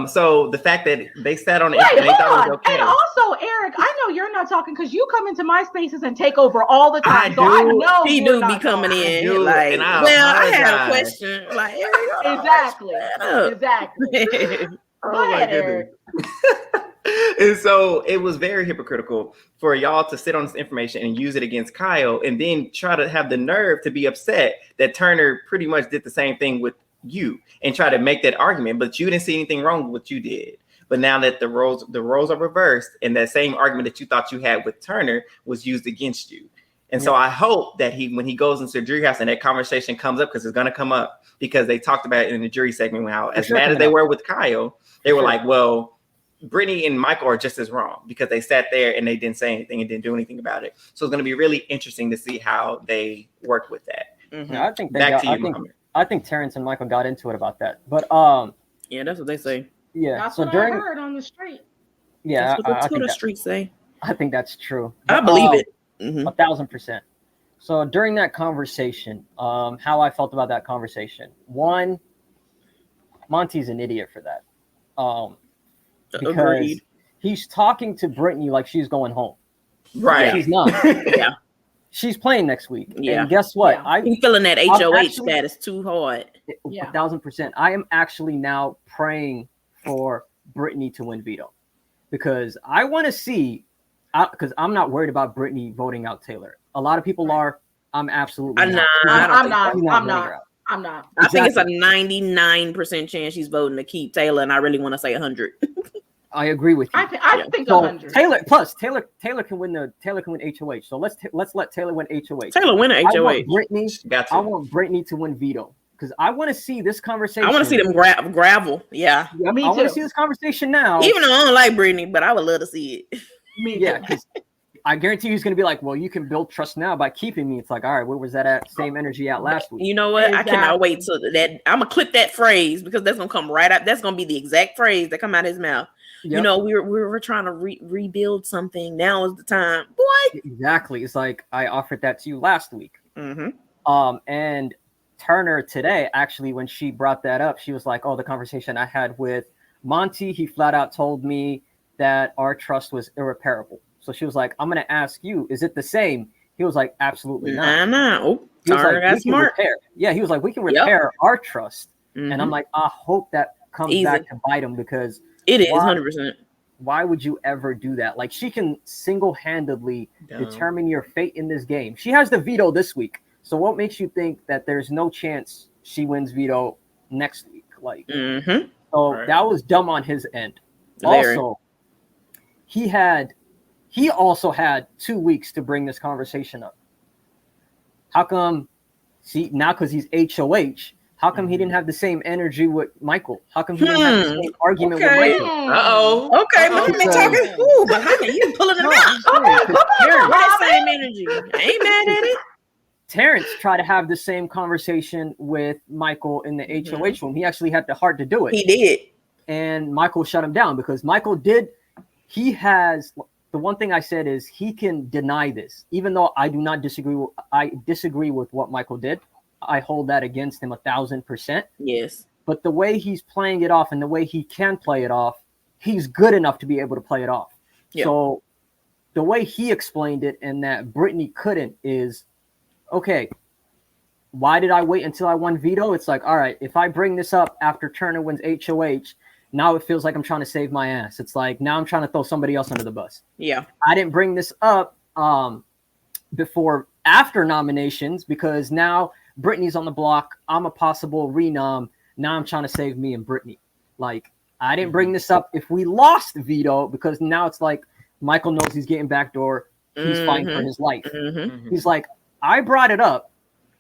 So the fact that they sat on it, and they thought it was okay. And also, Eric, I know you're not talking because you come into my spaces and take over all the time. I know he do be coming in. I had a question. Like, exactly. Go ahead, Eric. And so it was very hypocritical for y'all to sit on this information and use it against Kyle and then try to have the nerve to be upset that Turner pretty much did the same thing with you and try to make that argument, but you didn't see anything wrong with what you did. But now that the roles are reversed and that same argument that you thought you had with Turner was used against you. And so I hope that when he goes into the jury house and that conversation comes up, because it's going to come up because they talked about it in the jury segment, how as mad as they were with Kyle, they were like, well, Brittany and Michael are just as wrong because they sat there and they didn't say anything and didn't do anything about it. So it's going to be really interesting to see how they work with that. Mm-hmm. Yeah, I think Terrence and Michael got into it about that. But yeah, that's what they say. Yeah, that's what I heard on the street. Yeah, that's what the Twitter streets say. I think that's true. I believe it. 1,000%. So during that conversation, how I felt about that conversation. One, Monty's an idiot for that. Because he's talking to Brittany like she's going home. Right. She's not. Yeah. She's playing next week. Yeah. And guess what? Yeah. I'm feeling that HOH status too hard. 1,000%. I am actually now praying for Brittany to win veto because I want to see, because I'm not worried about Brittany voting out Taylor. A lot of people are. I'm absolutely not. I'm not. Exactly. I think it's a 99% chance she's voting to keep Taylor, and I really want to say 100. I agree with you. I think 100. Taylor can win HOH. So let's let Taylor win HOH. Taylor win an HOH. I want Brittany to win veto because I want to see this conversation. I want to see them gravel. Yeah, me too. I want to see this conversation now. Even though I don't like Brittany, but I would love to see it. Yeah, because I guarantee he's going to be like, well, you can build trust now by keeping me. It's like, all right, where was that same energy at last week? You know what? Exactly. I cannot wait till that. I'm going to clip that phrase because that's going to come right up. That's going to be the exact phrase that come out of his mouth. Yep. You know, we're trying to rebuild something. Now is the time. Boy. Exactly. It's like I offered that to you last week. Mm-hmm. And Turner today, actually, when she brought that up, she was like, "Oh, the conversation I had with Monty, he flat out told me that our trust was irreparable." So she was like, "I'm going to ask you, is it the same?" He was like, "Absolutely not." Nah. Oh, He was Turner like, got "We can smart. repair." Yeah, he was like, "We can repair our trust." And I'm Mhm. like, I hope that comes Easy. back to bite him, because It is why- 100%. why would you ever do that? Like, she can single-handedly determine your fate in this game. She has the veto this week. So what makes you think that there's no chance she wins veto next week? Like, so that was dumb on his end. Very. Also, he also had 2 weeks to bring this conversation up. How come? See, now because he's HOH, how come he didn't have the same energy with Michael? How come he didn't have the same argument with Michael? Okay, but me talking. Ooh, behind it, you pulling them out. We're the same energy. I ain't mad at it. Terrence tried to have the same conversation with Michael in the HOH room. He actually had the heart to do it. He did. And Michael shut him down, because Michael did. He has, the one thing I said is, he can deny this, even though I do not disagree. I disagree with what Michael did. I hold that against him 1,000%. Yes. But the way he's playing it off and the way he can play it off, he's good enough to be able to play it off. Yeah. So the way he explained it, and that Brittany couldn't, is, okay, why did I wait until I won veto? It's like, all right, if I bring this up after Turner wins HOH, now it feels like I'm trying to save my ass. It's like, now I'm trying to throw somebody else under the bus. Yeah. I didn't bring this up after nominations, because now Brittany's on the block. I'm a possible renom. Now I'm trying to save me and Brittany. Like, I didn't bring this up if we lost veto, because now it's like Michael knows he's getting backdoor. He's fighting for his life. He's like, I brought it up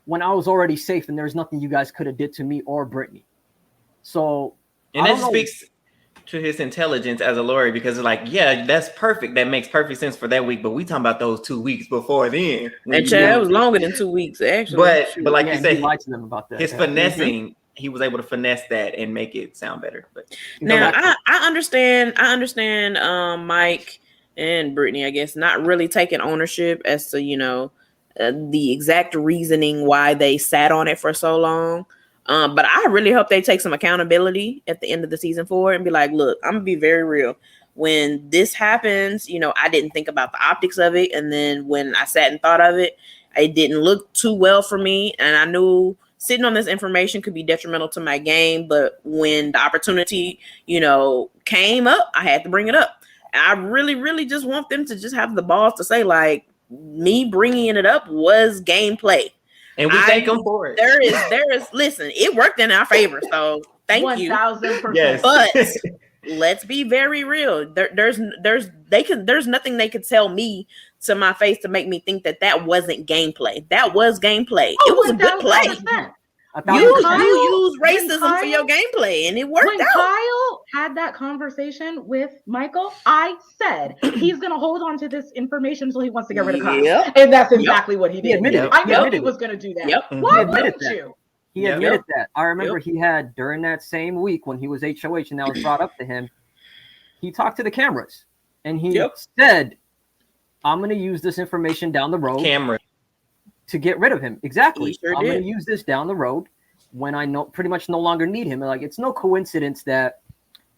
when I was already safe, and there's nothing you guys could have did to me or Brittany. So, and that speaks to his intelligence as a lawyer, because it's like, yeah, that's perfect. That makes perfect sense for that week. But we talking about those 2 weeks before then. And Chad, it was longer than 2 weeks, actually. But like you said, he lied to them about that. His finessing, he was able to finesse that and make it sound better. But now I understand Mike and Brittany, I guess, not really taking ownership as to, the exact reasoning why they sat on it for so long. But I really hope they take some accountability at the end of the season 4 and be like, look, I'm gonna be very real. When this happens, I didn't think about the optics of it. And then when I sat and thought of it, it didn't look too well for me. And I knew sitting on this information could be detrimental to my game. But when the opportunity, came up, I had to bring it up. And I really, really just want them to just have the balls to say, like, me bringing it up was gameplay. And we thank them for it. There is, listen, it worked in our favor. So thank 1,000%. Yes. But let's be very real. There's nothing they could tell me to my face to make me think that wasn't gameplay. That was gameplay. It was a good play. You use racism for your gameplay, and it worked when out. Kyle had that conversation with Michael, I said he's going to hold on to this information until he wants to get rid of Kyle. And that's exactly what he did. He admitted it. I knew he was going to do that. Why wouldn't you? He admitted that. I remember he had, during that same week when he was HOH and that was brought up to him, he talked to the cameras and he said, I'm going to use this information down the road to get rid of him. Exactly. I'm going to use this down the road when I pretty much no longer need him. And like, it's no coincidence that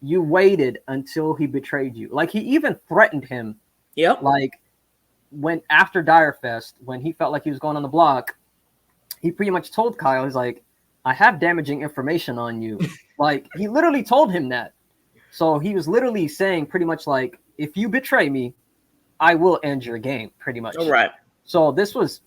you waited until he betrayed you. Like, he even threatened him. Like, when after Direfest, when he felt like he was going on the block, he pretty much told Kyle, he's like, I have damaging information on you. Like, he literally told him that. So he was literally saying pretty much like, if you betray me, I will end your game, pretty much. All right. So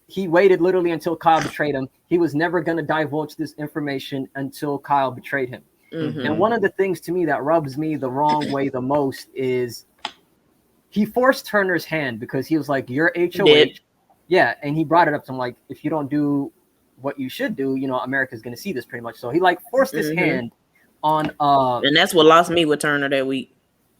he waited literally until Kyle betrayed him. He was never going to divulge this information until Kyle betrayed him. And one of the things to me that rubs me the wrong way the most is he forced Turner's hand, because he was like, you're HOH. Yeah. And he brought it up to him like, if you don't do what you should do, America's going to see this pretty much. So he like forced his hand on. And that's what lost me with Turner that week.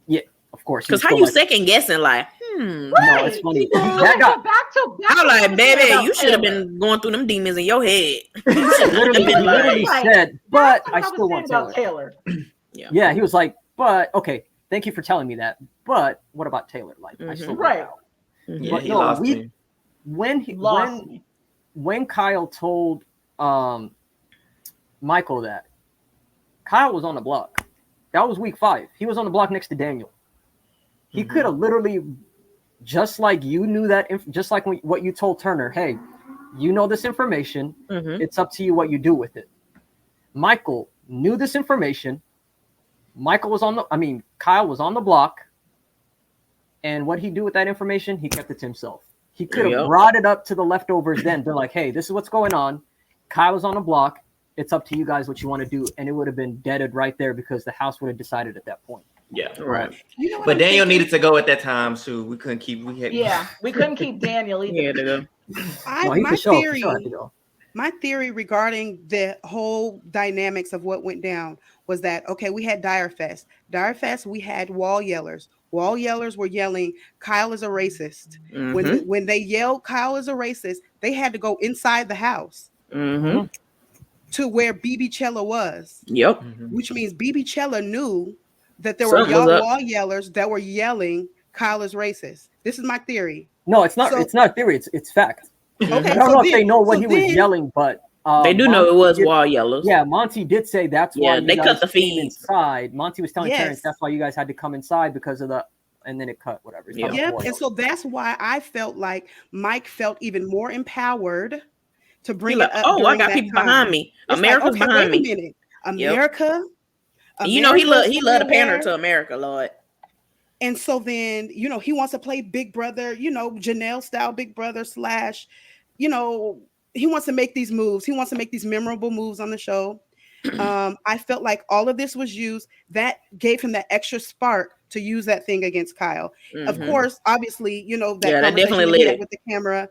Yeah, of course. Because how you second guessing like, No, it's funny. I'm like, baby, you should have been going through them demons in your head. Literally said, but I still want Taylor. Yeah, he was like, but okay, thank you for telling me that. But what about Taylor? Like, I still want Yeah, but he no, lost me. when Kyle told Michael that Kyle was on the block. That was week 5. He was on the block next to Daniel. He could have literally, just like you knew that, just like what you told Turner, hey, you know this information. It's up to you what you do with it. Michael knew this information. Kyle was on the block. And what he do with that information, he kept it to himself. He could have brought it up to the leftovers then. They're like, hey, this is what's going on. Kyle was on the block. It's up to you guys what you want to do. And it would have been deaded right there because the house would have decided at that point. Yeah, right. You know what But I'm Daniel thinking? needed to go at that time, so we couldn't keep. We couldn't keep Daniel either. Yeah, they go. My theory regarding the whole dynamics of what went down was that, okay, we had Dire Fest. We had wall yellers. Wall yellers were yelling, Kyle is a racist. When they yelled Kyle is a racist, they had to go inside the house to where BB Chella was. Yep. Which means BB Chella knew that there were wall yellers that were yelling Kyle is racist. This is my theory. No, it's not. It's not theory. It's fact. Okay, I don't know if they know what he was yelling, but they do know it was wall yellows. Yeah, Monty did say that's why they cut the feed inside. Monty was telling Terrence that's why you guys had to come inside because of the, and then it cut whatever. And so that's why I felt like Mike felt even more empowered to bring it up. Oh, I got people behind me. America's behind me. Wait a minute. America. You know he loved to pander to America, Lord. And so then, you know, he wants to play Big Brother, you know, Janelle style Big Brother / you know, he wants to make these moves. He wants to make these memorable moves on the show. I felt like all of this was used. That gave him that extra spark to use that thing against Kyle. Of course, obviously, you know, that definitely lit it with the camera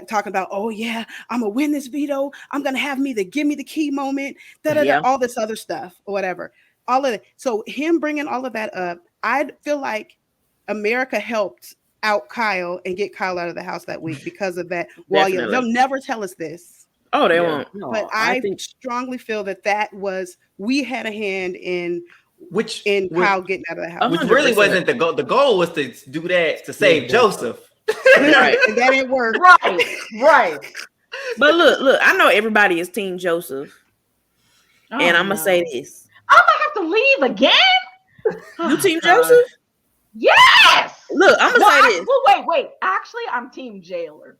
talking about, oh yeah, I'm gonna win this veto. I'm gonna have give me the key moment, all this other stuff or whatever. All of it. So him bringing all of that up, I feel like America helped out Kyle and get Kyle out of the house that week because of that. They'll never tell us this. Oh, they won't. No, but I strongly feel that we had a hand in Kyle getting out of the house. Which really wasn't the goal. The goal was to do that to save Joseph. Right. And that didn't work. Right. But look, I know everybody is Team Joseph. And I'm gonna say this. I'm gonna have to leave again. You Team Joseph? Yes. Look, I'm gonna say this. Wait. Actually, I'm Team Jailer.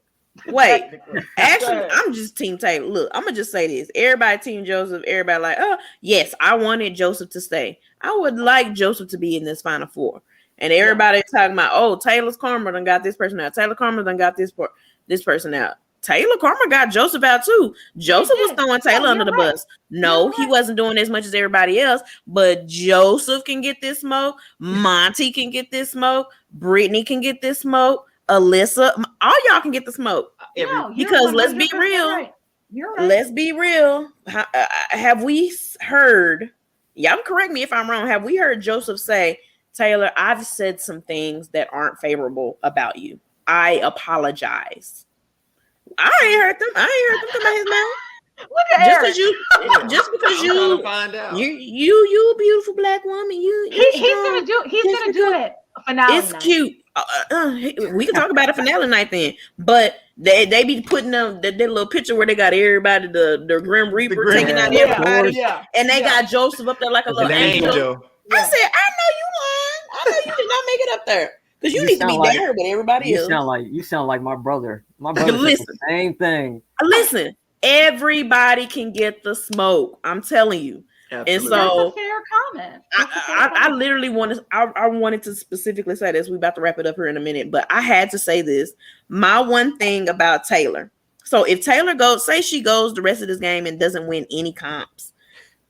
Wait. Actually, I'm just Team Taylor. Look, I'm gonna just say this. Everybody Team Joseph. Everybody like, oh yes, I wanted Joseph to stay. I would like Joseph to be in this Final Four. And everybody talking about, oh, Taylor's karma done got this person out. Taylor karma done got this person out. Taylor karma got Joseph out too. Joseph was throwing Taylor under the bus. No, he wasn't doing as much as everybody else, but Joseph can get this smoke. Monty can get this smoke. Brittany can get this smoke. Alyssa, all y'all can get the smoke. Because let's be real. Right. You're right. Let's be real. Have we heard, y'all correct me if I'm wrong, have we heard Joseph say, Taylor, I've said some things that aren't favorable about you. I apologize. I ain't heard them come out his mouth. Look at Eric. Just because you find out. You a beautiful black woman. He's gonna do it. Finale it's night. Cute. We can talk about a finale night then. But they be putting them that little picture where they got everybody, the Grim Reaper taking out everybody, and they got Joseph up there like a little angel. I said, I know you lying. I know you did not make it up there. Because you need to be there with everybody else. You sound like my brother. My brother said the same thing. Listen, everybody can get the smoke. I'm telling you. Absolutely. And so that's a fair comment. I literally wanted to specifically say this. We're about to wrap it up here in a minute, but I had to say this. My one thing about Taylor. So if Taylor she goes the rest of this game and doesn't win any comps,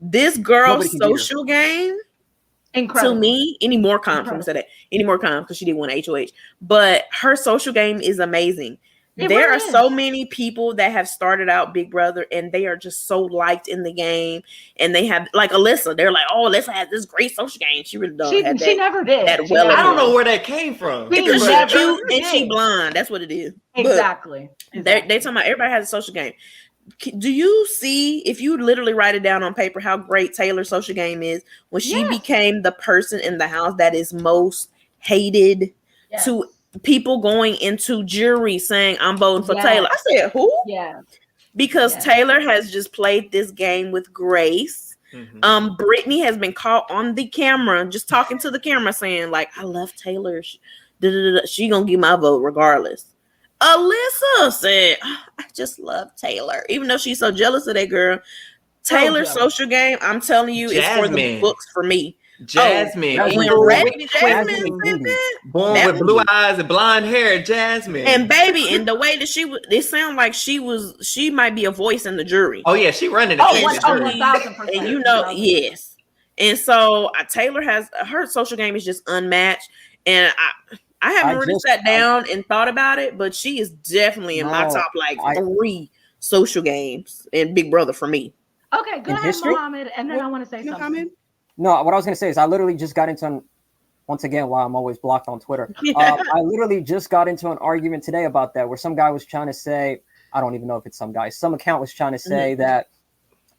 this girl's social game. Incredible. To me, any more comps, I'm gonna say that any more comps because she did win HOH, but her social game is amazing. There are so many people that have started out Big Brother and they are just so liked in the game, and they have like Alyssa. They're like, oh, Alyssa has this great social game. She really does. She never did. I don't know where that came from. Because she's cute and she blonde. That's what it is. Exactly. They talking about everybody has a social game. Do you see, if you literally write it down on paper, how great Taylor's social game is when she became the person in the house that is most hated to people going into jury saying, I'm voting for Taylor? I said, who? Yeah. because Taylor has just played this game with grace. Brittany has been caught on the camera, just talking to the camera, saying like, "I love Taylor. She gonna give my vote regardless." Alyssa said, "I just love Taylor, even though she's so jealous of that girl." Taylor's social game, I'm telling you, is for the books for me. Jasmine, Jasmine born with blue eyes and blonde hair, Jasmine, and baby, and the way that it sounded like she might be a voice in the jury. Oh yeah, she running the 1,000%. And you know, yes. And so Taylor has her social game is just unmatched, and I haven't really sat down and thought about it, but she is definitely in my top like 3 social games and Big Brother for me. Okay, go ahead, Mohammed, and then I want to say something. No, what I was going to say is I literally just got into once again, why I'm always blocked on Twitter. I literally just got into an argument today about that, where some guy was trying to say, I don't even know if it's some guy, some account was trying to say that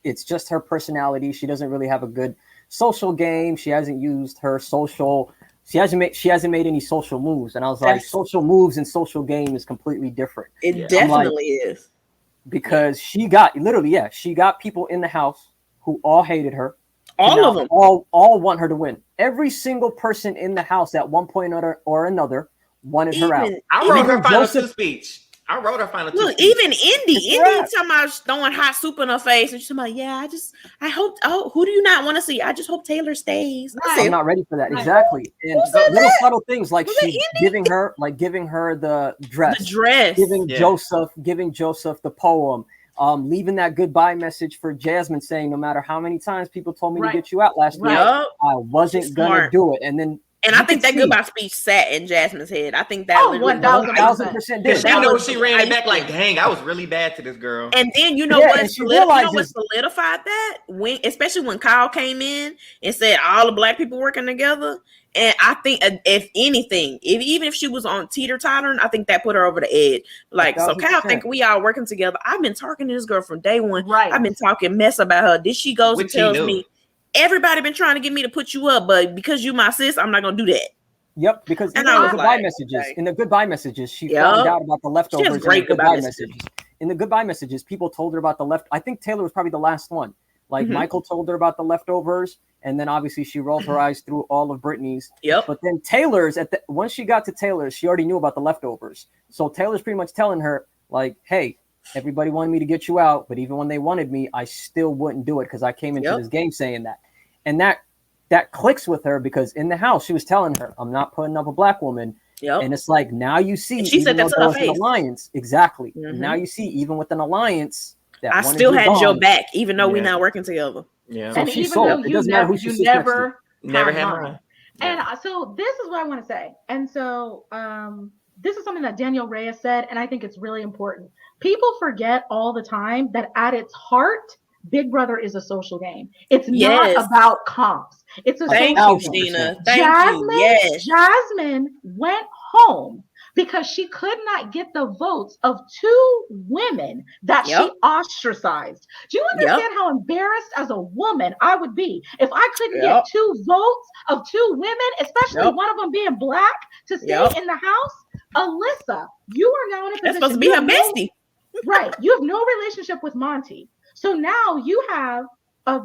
it's just her personality. She doesn't really have a good social game. She hasn't used her social. She hasn't made any social moves. And I was like, social moves and social game is completely different. It definitely is. Because she got people in the house who all hated her. All of them. All want her to win. Every single person in the house at one point or another wanted her out. I wrote her final speech. Look, even Indy talking about throwing hot soup in her face, and she's talking about, I hope. Oh, who do you not want to see? I just hope Taylor stays. I'm not ready for that. Exactly. And little subtle things like she's giving her the dress, giving Joseph the poem. Leaving that goodbye message for Jasmine, saying no matter how many times people told me to get you out last year, I wasn't gonna do it. And I think that goodbye speech sat in Jasmine's head. I think that 1,000% did. She ran it back like, dang, I was really bad to this girl. And then what solidified that, especially when Kyle came in and said all the black people working together. And I think if anything, even if she was on teeter-tottering, I think that put her over the edge. Like, so Kyle think we all working together. I've been talking to this girl from day one. Right. I've been talking mess about her. Then she goes and tells me, everybody been trying to get me to put you up, but because you my sis, I'm not gonna do that. Yep, because in the goodbye messages, she found out about the leftovers. She has great goodbye messages. In the goodbye messages, people told her about the left. I think Taylor was probably the last one. Like Michael told her about the leftovers, and then obviously she rolled her eyes through all of Brittany's. Yep. But then Taylor's once she got to Taylor's, she already knew about the leftovers. So Taylor's pretty much telling her like, "Hey, everybody wanted me to get you out, but even when they wanted me, I still wouldn't do it because I came into this game saying that." And that clicks with her because in the house she was telling her, "I'm not putting up a black woman." Yep. And it's like now you see, and she said that to her face. An alliance, exactly. And now you see, even with an alliance, that I still had your back, even though we're not working together. Yeah, so and even though you never had mine. And so this is what I want to say. And so this is something that Daniel Reyes said, and I think it's really important. People forget all the time that at its heart, Big Brother is a social game. It's not about comps. It's a social game. Jasmine went home because she could not get the votes of 2 women that she ostracized. Do you understand how embarrassed as a woman I would be if I couldn't get 2 votes of 2 women, especially one of them being black, to stay in the house? Alyssa, you are now in a position. That's supposed to be her bestie. Right. You have no relationship with Monty. So now you have a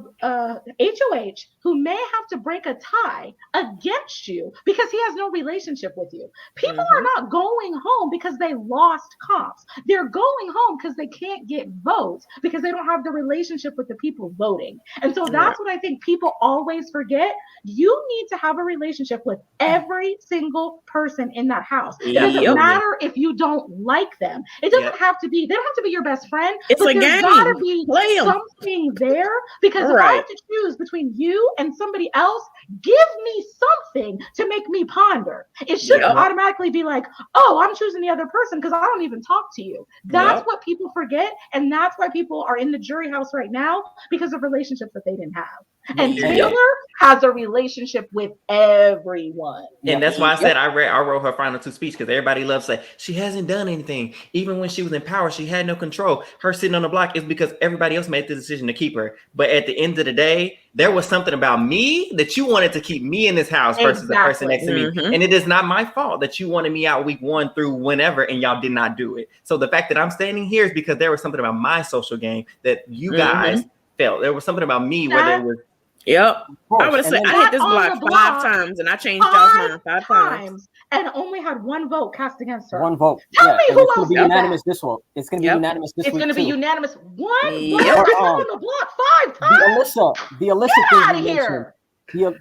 HOH who may have to break a tie against you because he has no relationship with you. People are not going home because they lost comps. They're going home because they can't get votes because they don't have the relationship with the people voting. And so that's what I think people always forget. You need to have a relationship with every single person in that house. It doesn't matter if you don't like them. It doesn't have to be, they don't have to be your best friend. It's a game. There's gotta be something there because if I have to choose between you and somebody else, give me something to make me ponder. It shouldn't automatically be like, oh, I'm choosing the other person because I don't even talk to you. That's what people forget. And that's why people are in the jury house right now, because of relationships that they didn't have. And Taylor has a relationship with everyone. And that's why I said I wrote her final 2 speech, because everybody loves to say she hasn't done anything. Even when she was in power, she had no control. Her sitting on the block is because everybody else made the decision to keep her. But at the end of the day, there was something about me that you wanted to keep me in this house versus the person next to me. And it is not my fault that you wanted me out week 1 through whenever and y'all did not do it. So the fact that I'm standing here is because there was something about my social game that you guys felt. There was something about me, whether it was Yep. I would have said I hit this block 5 times and I changed y'all's mind 5 times. And only had 1 vote cast against her. 1 vote. Tell me who else will be unanimous this vote. It's going to be unanimous this week. It's going to be unanimous. One Yep. on the block 5 times. The Alyssa thing you mentioned.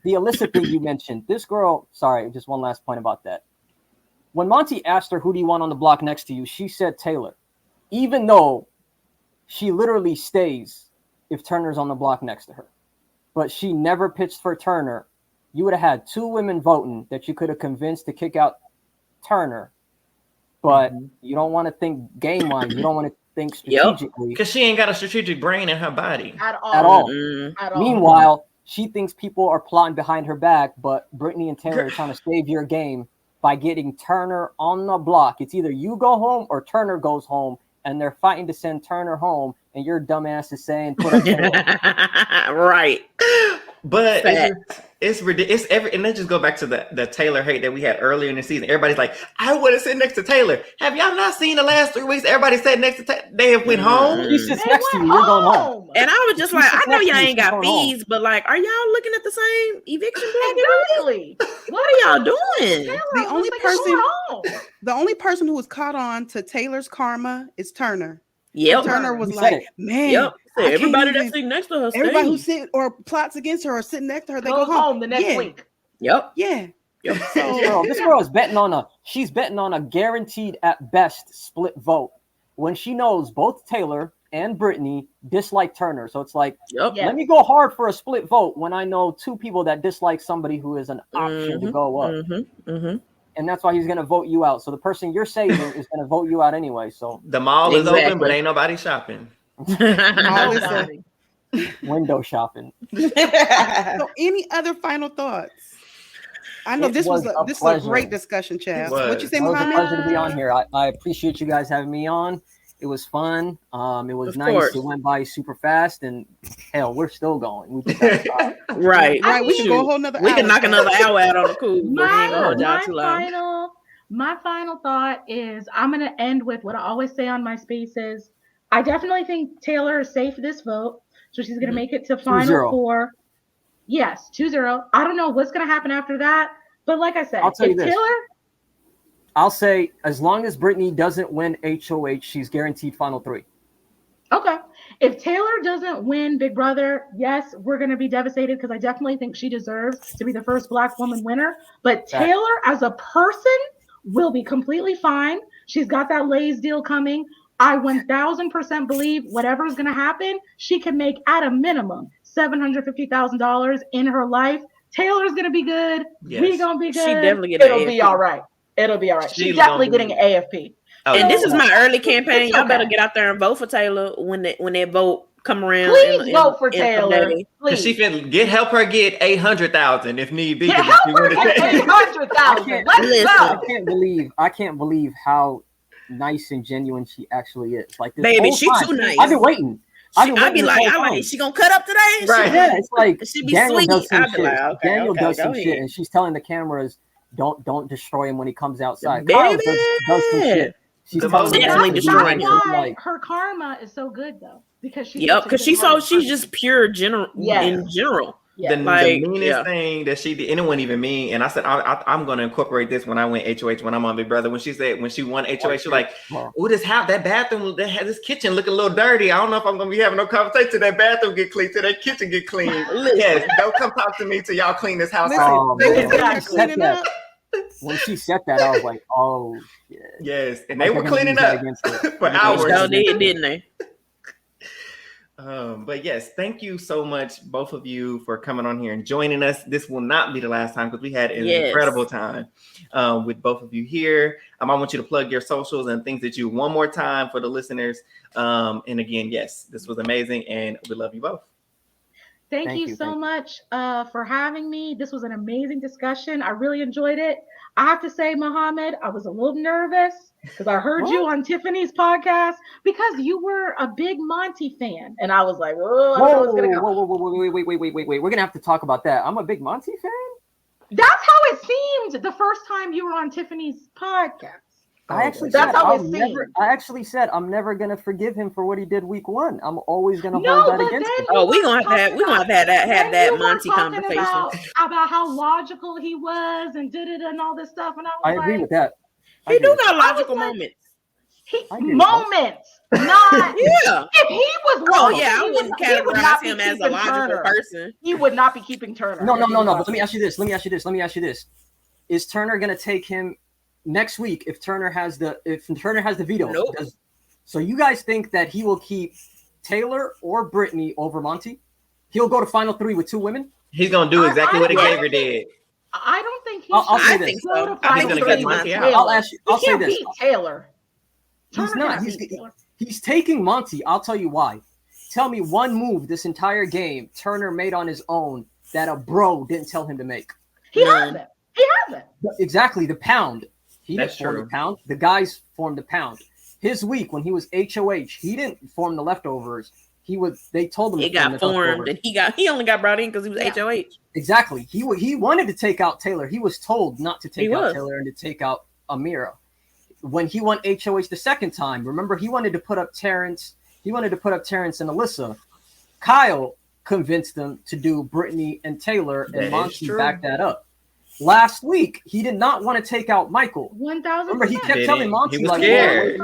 The Alyssa thing you mentioned. This girl, sorry, just one last point about that. When Monty asked her, who do you want on the block next to you? She said Taylor. Even though she literally stays if Turner's on the block next to her. But she never pitched for Turner. You would have had 2 women voting that you could have convinced to kick out Turner. But you don't want to think game-wise. You don't want to think strategically. Because she ain't got a strategic brain in her body. At all. Meanwhile, she thinks people are plotting behind her back, but Brittany and Taylor are trying to save your game by getting Turner on the block. It's either you go home or Turner goes home, and they're fighting to send Turner home, and your dumbass is saying, put her right. But it's ridiculous. And let's just go back to the Taylor hate that we had earlier in the season. Everybody's like, I want to sit next to Taylor. Have y'all not seen the last 3 weeks? Everybody sat next to Taylor. They have went home. She sits next to you. You're going home. And I was just like, I know y'all ain't got fees, but like, are y'all looking at the same eviction Exactly. What are y'all doing? The only person who was caught on to Taylor's karma is Turner. Yep. Turner was like, man. Yep. Everybody that's sitting next to her, everybody who sit or plots against her or sitting next to her, they go home the next week. Yep. Yeah. Yep. So this girl is betting on a guaranteed at best split vote when she knows both Taylor and Brittany dislike Turner. So it's like, let me go hard for a split vote when I know 2 people that dislike somebody who is an option to go up. And that's why he's going to vote you out. So the person you're saving is going to vote you out anyway. So the mall is open, but ain't nobody shopping. Window shopping. So any other final thoughts? I know this was a great discussion, Chad. What you say, Muhammad? It was a pleasure to be on here. I appreciate you guys having me on. It was fun. It was nice. Course. It went by super fast, and hell, we're still going. Right. We can go a whole nother hour. We can knock another hour out on the cool. My final thought is I'm going to end with what I always say on my spaces. I definitely think Taylor is safe this vote, so she's going to make it to final 4. Yes, 2-0. I don't know what's going to happen after that, but like I said, I'll say as long as Brittany doesn't win HOH, she's guaranteed final 3. Okay. If Taylor doesn't win Big Brother, yes, we're going to be devastated because I definitely think she deserves to be the first Black woman winner. But Taylor as a person will be completely fine. She's got that Lay's deal coming. I 1000% believe whatever is going to happen, she can make at a minimum $750,000 in her life. Taylor's going to be good. Yes. We're going to be good. She definitely It'll be all right. It'll be all right. She's definitely getting an AFP. Oh, and this is my early campaign. Y'all better get out there and vote for Taylor when that vote come around. Please vote for Taylor. Please. She can help her get 800,000 if need be. Help her get 800,000. I can't believe how nice and genuine she actually is. Like this baby, whole she's time, too nice. I've been waiting. I'd be like, is she gonna cut up today? Right. Yeah, it's like she be Daniel sweet. does some I'd be shit. like, okay, Daniel does some go shit, ahead. and she's telling the cameras, "Don't destroy him when he comes outside." Baby. Kyle does some shit. She's definitely destroying him. Why her karma is so good though, because she's she's just pure in general. The meanest thing that she did, and it wasn't even mean. And I said, I'm going to incorporate this when I went HOH when I'm on Big Brother. When she won HOH, she was like, "Oh, this house, that bathroom, that has this kitchen looking a little dirty. I don't know if I'm going to be having no conversation till that bathroom get clean, till that kitchen get clean. Yes, don't come talk to me till y'all clean this house out." When she said that, I was like, "Oh shit!" Yes, and they were cleaning up for hours. Didn't they? But yes, thank you so much, both of you, for coming on here and joining us. This will not be the last time because we had an incredible time with both of you here. I want you to plug your socials and things that you one more time for the listeners. And again, yes, this was amazing, and we love you both. Thank you so much for having me. This was an amazing discussion. I really enjoyed it. I have to say, Muhammad, I was a little nervous because I heard you on Tiffany's podcast because you were a big Monty fan. And I was like, oh, I don't know what's going to go. Wait. We're going to have to talk about that. I'm a big Monty fan? That's how it seemed the first time you were on Tiffany's podcast. I actually said I'm never gonna forgive him for what he did week 1. I'm always gonna hold that against him. Oh, we're gonna have that Monty conversation about how logical he was and and all this stuff. And I agree with that. He do got logical moments. Moments, not yeah. If he was logical, I wouldn't categorize him as a logical person. He would not be keeping Turner. No. But let me ask you this. Is Turner gonna take him next week if Turner has the veto? Nope. So you guys think that he will keep Taylor or Brittany over Monty? He'll go to final 3 with 2 women? He's gonna do exactly what Xavier did. I don't think I'll say should this. go to I think final he's 3 gonna get with Monty out. Taylor. I'll say this. Beat Taylor. He's not. He's taking Monty. I'll tell you why. Tell me one move this entire game Turner made on his own that a bro didn't tell him to make. He hasn't. Exactly, the pound. He That's didn't form true. the pound. The guys formed the pound. His week when he was HOH, he didn't form the leftovers. They told him he got formed, and he only got brought in because he was HOH. Exactly. He wanted to take out Taylor. He was told not to take out Taylor and to take out Amira. When he won HOH the second time, remember he wanted to put up Terrence. He wanted to put up Terrence and Alyssa. Kyle convinced them to do Brittany and Taylor, and Monty backed that up. Last week, he did not want to take out Michael. 1,000%. Remember, he kept telling Monty, he was scared.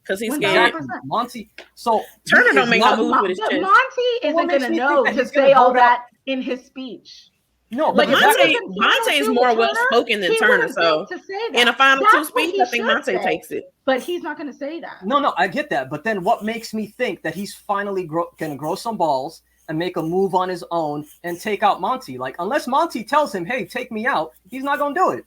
Because he's scared. Monty. So Turner don't make no move with his chest. Monty isn't going to know to say all that in his speech. No, but like Monte is more well spoken than Turner. So in a final 2 speech, I think Monte takes it. But he's not going to say that. No, I get that. But then what makes me think that he's finally going to grow some balls and make a move on his own and take out Monty? Like, unless Monty tells him, hey, take me out, he's not going to do it.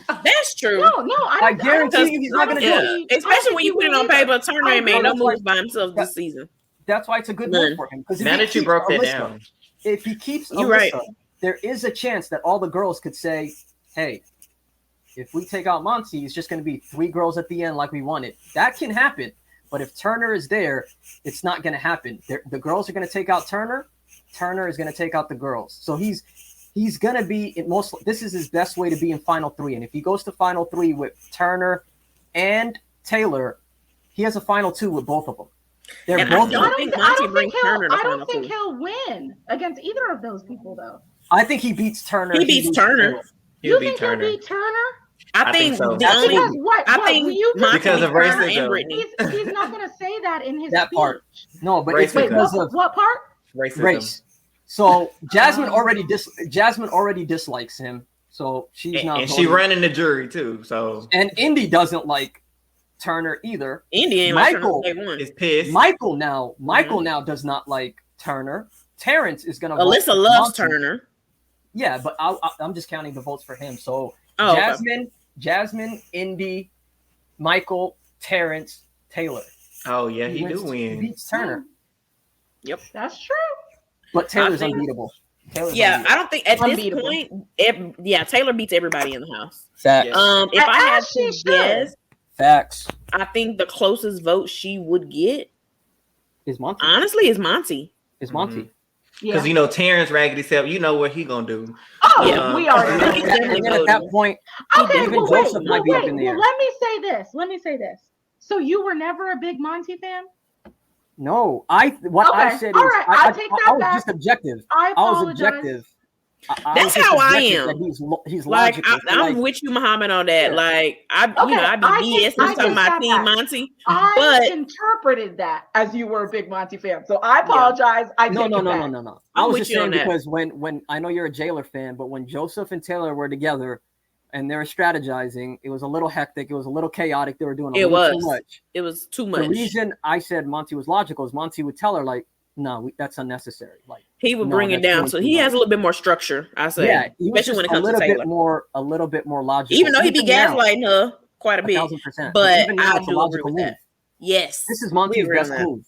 That's true. No, I guarantee you he's not going to do it. Especially when you put it on paper, Turner ain't made no moves by himself this season. That's why it's a good move for him. Now that you broke that down. If he keeps You're right. There is a chance that all the girls could say, hey, if we take out Monty, it's just going to be 3 girls at the end like we wanted. That can happen. But if Turner is there, it's not going to happen. The girls are going to take out Turner. Turner is going to take out the girls. So he's going to be this is his best way to be in final 3. And if he goes to final 3 with Turner and Taylor, he has a final 2 with both of them. I don't think he'll win against either of those people, though. I think he beats Turner. He beats Turner. You think he'll beat Turner? I think so. Because of racism. He's not going to say that in his that speech. part. No, but it's because of what part? Race. So Jasmine already dislikes him. So she's not. And she running the jury too. So and Indy doesn't like Turner either. Indy ain't Michael like Turner. Is pissed. Michael now does not like Turner. Terrence is gonna. Alyssa loves Turner. Yeah, but I'm just counting the votes for him. So Jasmine, Indy, Michael, Terrence, Taylor. Oh yeah, he do win. He beats Turner. Yep, that's true. But Taylor's unbeatable. I don't think at this point. Taylor beats everybody in the house. Facts. If I had to guess, facts. I think the closest vote she would get is Monty. Honestly, is Monty. Monty. Because Terrence Raggedy self, you know what he gonna do. Oh, yeah, we already know. And at that point, even Joseph might be up in the air. Let me say this. So you were never a big Monty fan? No, I said is I take that I was back. just objective. I was objective. That's how I am. He's like logical. I'm with you, Muhammad, on that. Yeah. Like I be BS talking about Team Monty. I interpreted that as you were a big Monty fan, so I apologize. No. I was just saying because when I know you're a Jailer fan, but when Joseph and Taylor were together and they were strategizing, it was a little hectic. It was a little chaotic. They were doing too much. It was too much. The reason I said Monty was logical is Monty would tell her like, no, that's unnecessary. Like he would bring it down, so he has a little bit more structure. I say, especially when it comes to Taylor. A little bit more logical. Even though he be gaslighting her quite a bit, 1,000%. but even now, I it's a logical move. Yes, this is Monty's best move.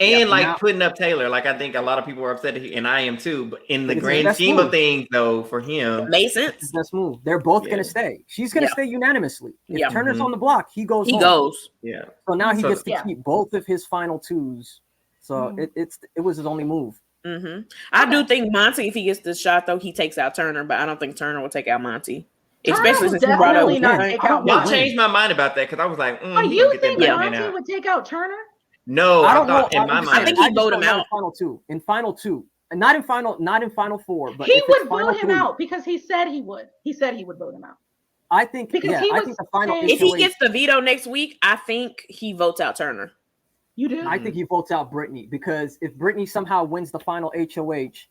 And like Now- putting up Taylor, like I think a lot of people are upset, and I am too. But in the It's the grand best scheme move. of things, though, for him, Made It's sense. the best move. They're both Yeah. gonna stay. She's gonna Yeah. stay unanimously. If Yeah. Turner's Mhm. on the block, he goes. He home. goes. yeah. So now he So- gets to Yeah. keep both of his final twos. So Mhm. it was his only move. Mm-hmm. I do Okay. think Monty, if he gets the shot though, he takes out Turner, but I don't think Turner will take out Monty. Turner Especially will since you brought up definitely not Win. take I don't out know Y'all Monty. when. changed my mind about that because I was like, Oh, he you gonna get think that Yeah. Batman Monty out. would take out Turner? No, I I don't know. thought in my I'm just mind. I think saying, he'd just vote don't him know in out. final two. In final two, and not in final four. But He if it's would final vote him three, out because he said he would. He said he would vote him out. I think. Because Yeah, he I was think the final saying- If he HOH. gets the veto next week, I think he votes out Turner. You do? I think he votes out Brittany because if Brittany somehow wins the final HOH,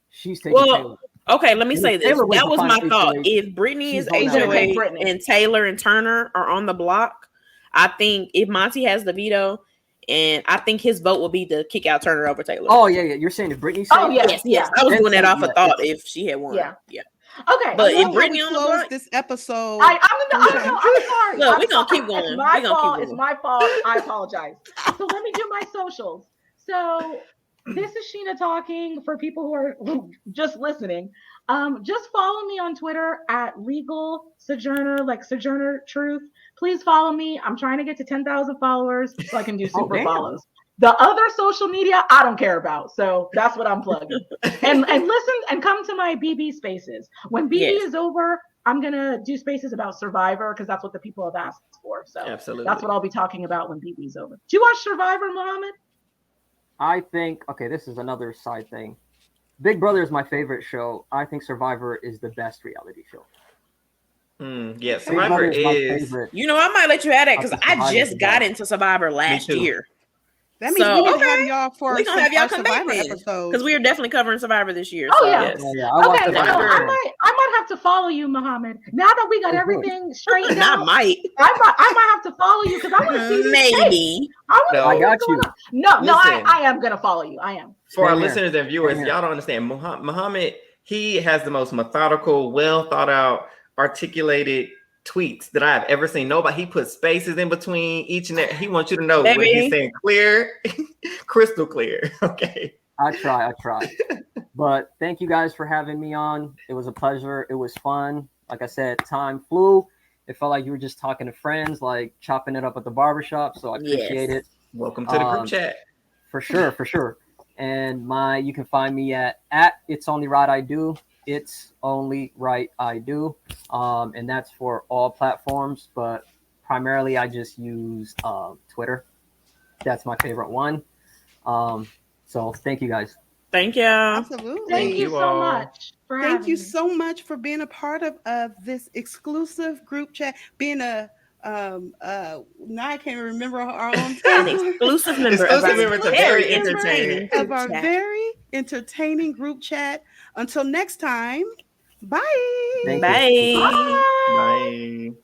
she's taking Well, Taylor. okay, let me And say if this. Taylor wins That the was final my thought. HOH, If Brittany she's is voting out Gonna take HOH Brittany. and Taylor and Turner are on the block, I think if Monty has the veto, and I think his vote will be to kick out Turner over Taylor. Oh yeah. You're saying if Brittany? Oh, yeah. Yes. I was doing that off Yeah, of thought if she had won. Yeah. Yeah. Okay. But I if love how Brittany we on the close block, this episode. I'm sorry. Look, I'm we gonna sorry. keep going. It's my We gonna keep fault. going. It's my fault. I apologize. So let me do my socials. So this is Sheena talking for people who are just listening. Just follow me on Twitter at Legal Sojourner, like Sojourner Truth. Please follow me. I'm trying to get to 10,000 followers so I can do super damn. follows. The other social media I don't care about, so that's what I'm plugging. and listen and come to my BB spaces. When BB Yes. is over, I'm gonna do spaces about Survivor because that's what the people have asked for. So Absolutely. that's what I'll be talking about when BB's over. Do you watch Survivor, Mohammed? I think. Okay, this is another side thing. Big Brother is my favorite show. I think Survivor is the best reality show. Yeah, Big Survivor Brother is my is. favorite. you know, I might let you have that because I think I Survivor's just the got best. into Survivor last too. year. That means So, we need to okay. have y'all for We're gonna have y'all our come back Survivor then episode. because we are definitely covering Survivor this year. Oh, so, yeah. yes. Yeah, I watched Okay, so Survivor. I might have to follow you, Mohammed. Now that we got Oh, good. everything straightened Not out, might. I might have to follow you because I want to see these tapes. Maybe. I want to No. see I got what's going you. on. No, Listen. I am gonna follow you. I am. For our Same here. listeners and viewers, Same here. y'all don't understand. Muhammad, he has the most methodical, well thought out, articulated tweets that I've ever seen. Nobody, he puts spaces in between each and every. He wants you to know what Baby. he's saying clear, crystal clear. Okay. I try. But thank you guys for having me on. It was a pleasure. It was fun. Like I said, time flew. It felt like you were just talking to friends, like chopping it up at the barbershop. So I appreciate it. Welcome to the group chat. For sure. And you can find me at It's Only Right I Do. It's Only Right I Do. And that's for all platforms, but primarily I just use Twitter. That's my favorite one. So thank you guys. Thank you. Absolutely. Thank you you so all. much for Thank having you me. so much for being a part of this exclusive group chat. Being a now I can't remember our own An title. exclusive member of Exclusive our member to very very entertaining entertaining. of group our chat. very entertaining group chat. Until next time, bye. Thank you. Bye. Bye. Bye.